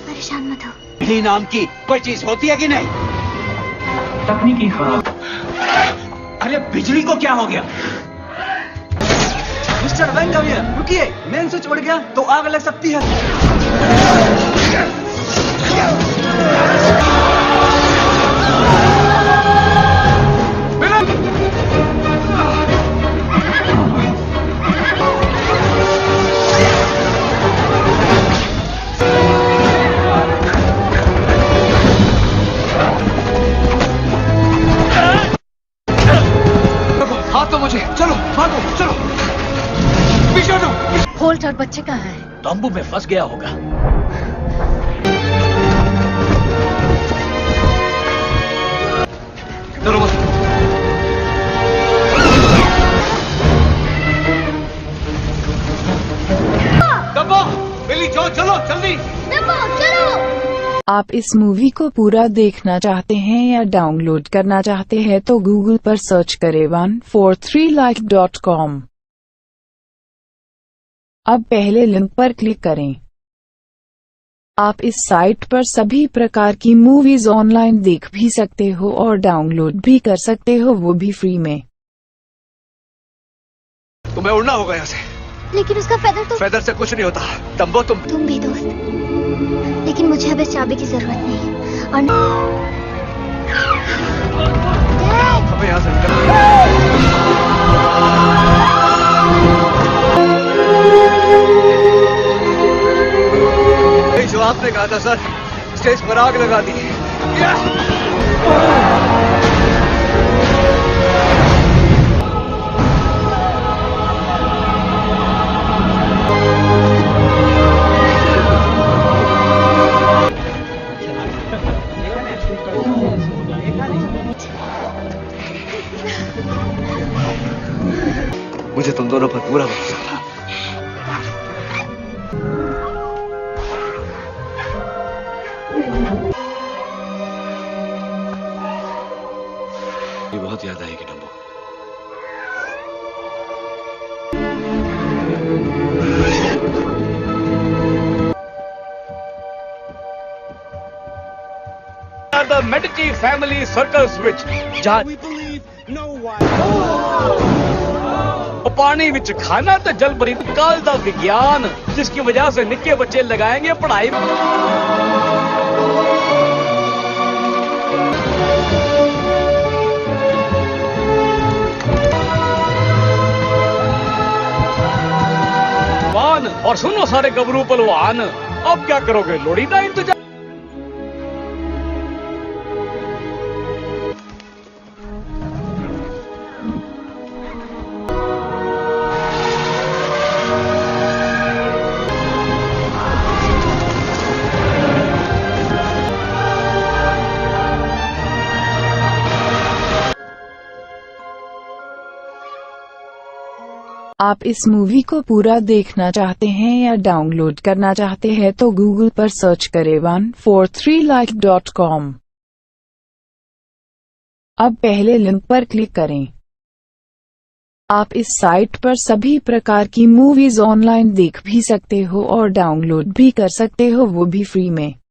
परेशान मत हो। बिजली नाम की कोई चीज होती है कि नहीं? तकनीकी खराब। अरे बिजली को क्या हो गया? मिस्टर वेंगवियर, रुकिए। मेन स्विच उड़ गया तो आग लग सकती है। हाथ तो मुझे, चलो भागो, चलो पीछे हटो। होल्ट और बच्चे कहाँ हैं? तंबू में फंस गया होगा। चलो बस। डब्बो, बिल्ली जो, चलो जल्दी। डब्बो, चलो। आप इस मूवी को पूरा देखना चाहते हैं या डाउनलोड करना चाहते हैं तो गूगल पर सर्च करें 143like.com। अब पहले लिंक पर क्लिक करें। आप इस साइट पर सभी प्रकार की मूवीज ऑनलाइन देख भी सकते हो और डाउनलोड भी कर सकते हो, वो भी फ्री में। तुम्हें उड़ना होगा यहाँ से। लेकिन उसका फेदर तो... फेदर से कुछ नहीं होता। डम्बो तुम भी दोस्त, लेकिन मुझे अब इस चाबी की जरूरत नहीं है। और हमें यहाँ से जो आपने कहा था सर, स्टेज पर आग लगा दी। मुझे तुम दोनों पर पूरा भरोसा था। ये बहुत याद आएगी Dumbo. The Medici family circus ਵਿੱਚ पानी विच खाना तो जल भरी काल दा विज्ञान जिसकी वजह से निक्के बच्चे लगाएंगे पढ़ाई। और सुनो सारे गबरू पहलवान, अब क्या करोगे? लोड़ी का इंतजार। आप इस मूवी को पूरा देखना चाहते हैं या डाउनलोड करना चाहते हैं तो गूगल पर सर्च करें 143like.com। अब पहले लिंक पर क्लिक करें। आप इस साइट पर सभी प्रकार की मूवीज ऑनलाइन देख भी सकते हो और डाउनलोड भी कर सकते हो, वो भी फ्री में।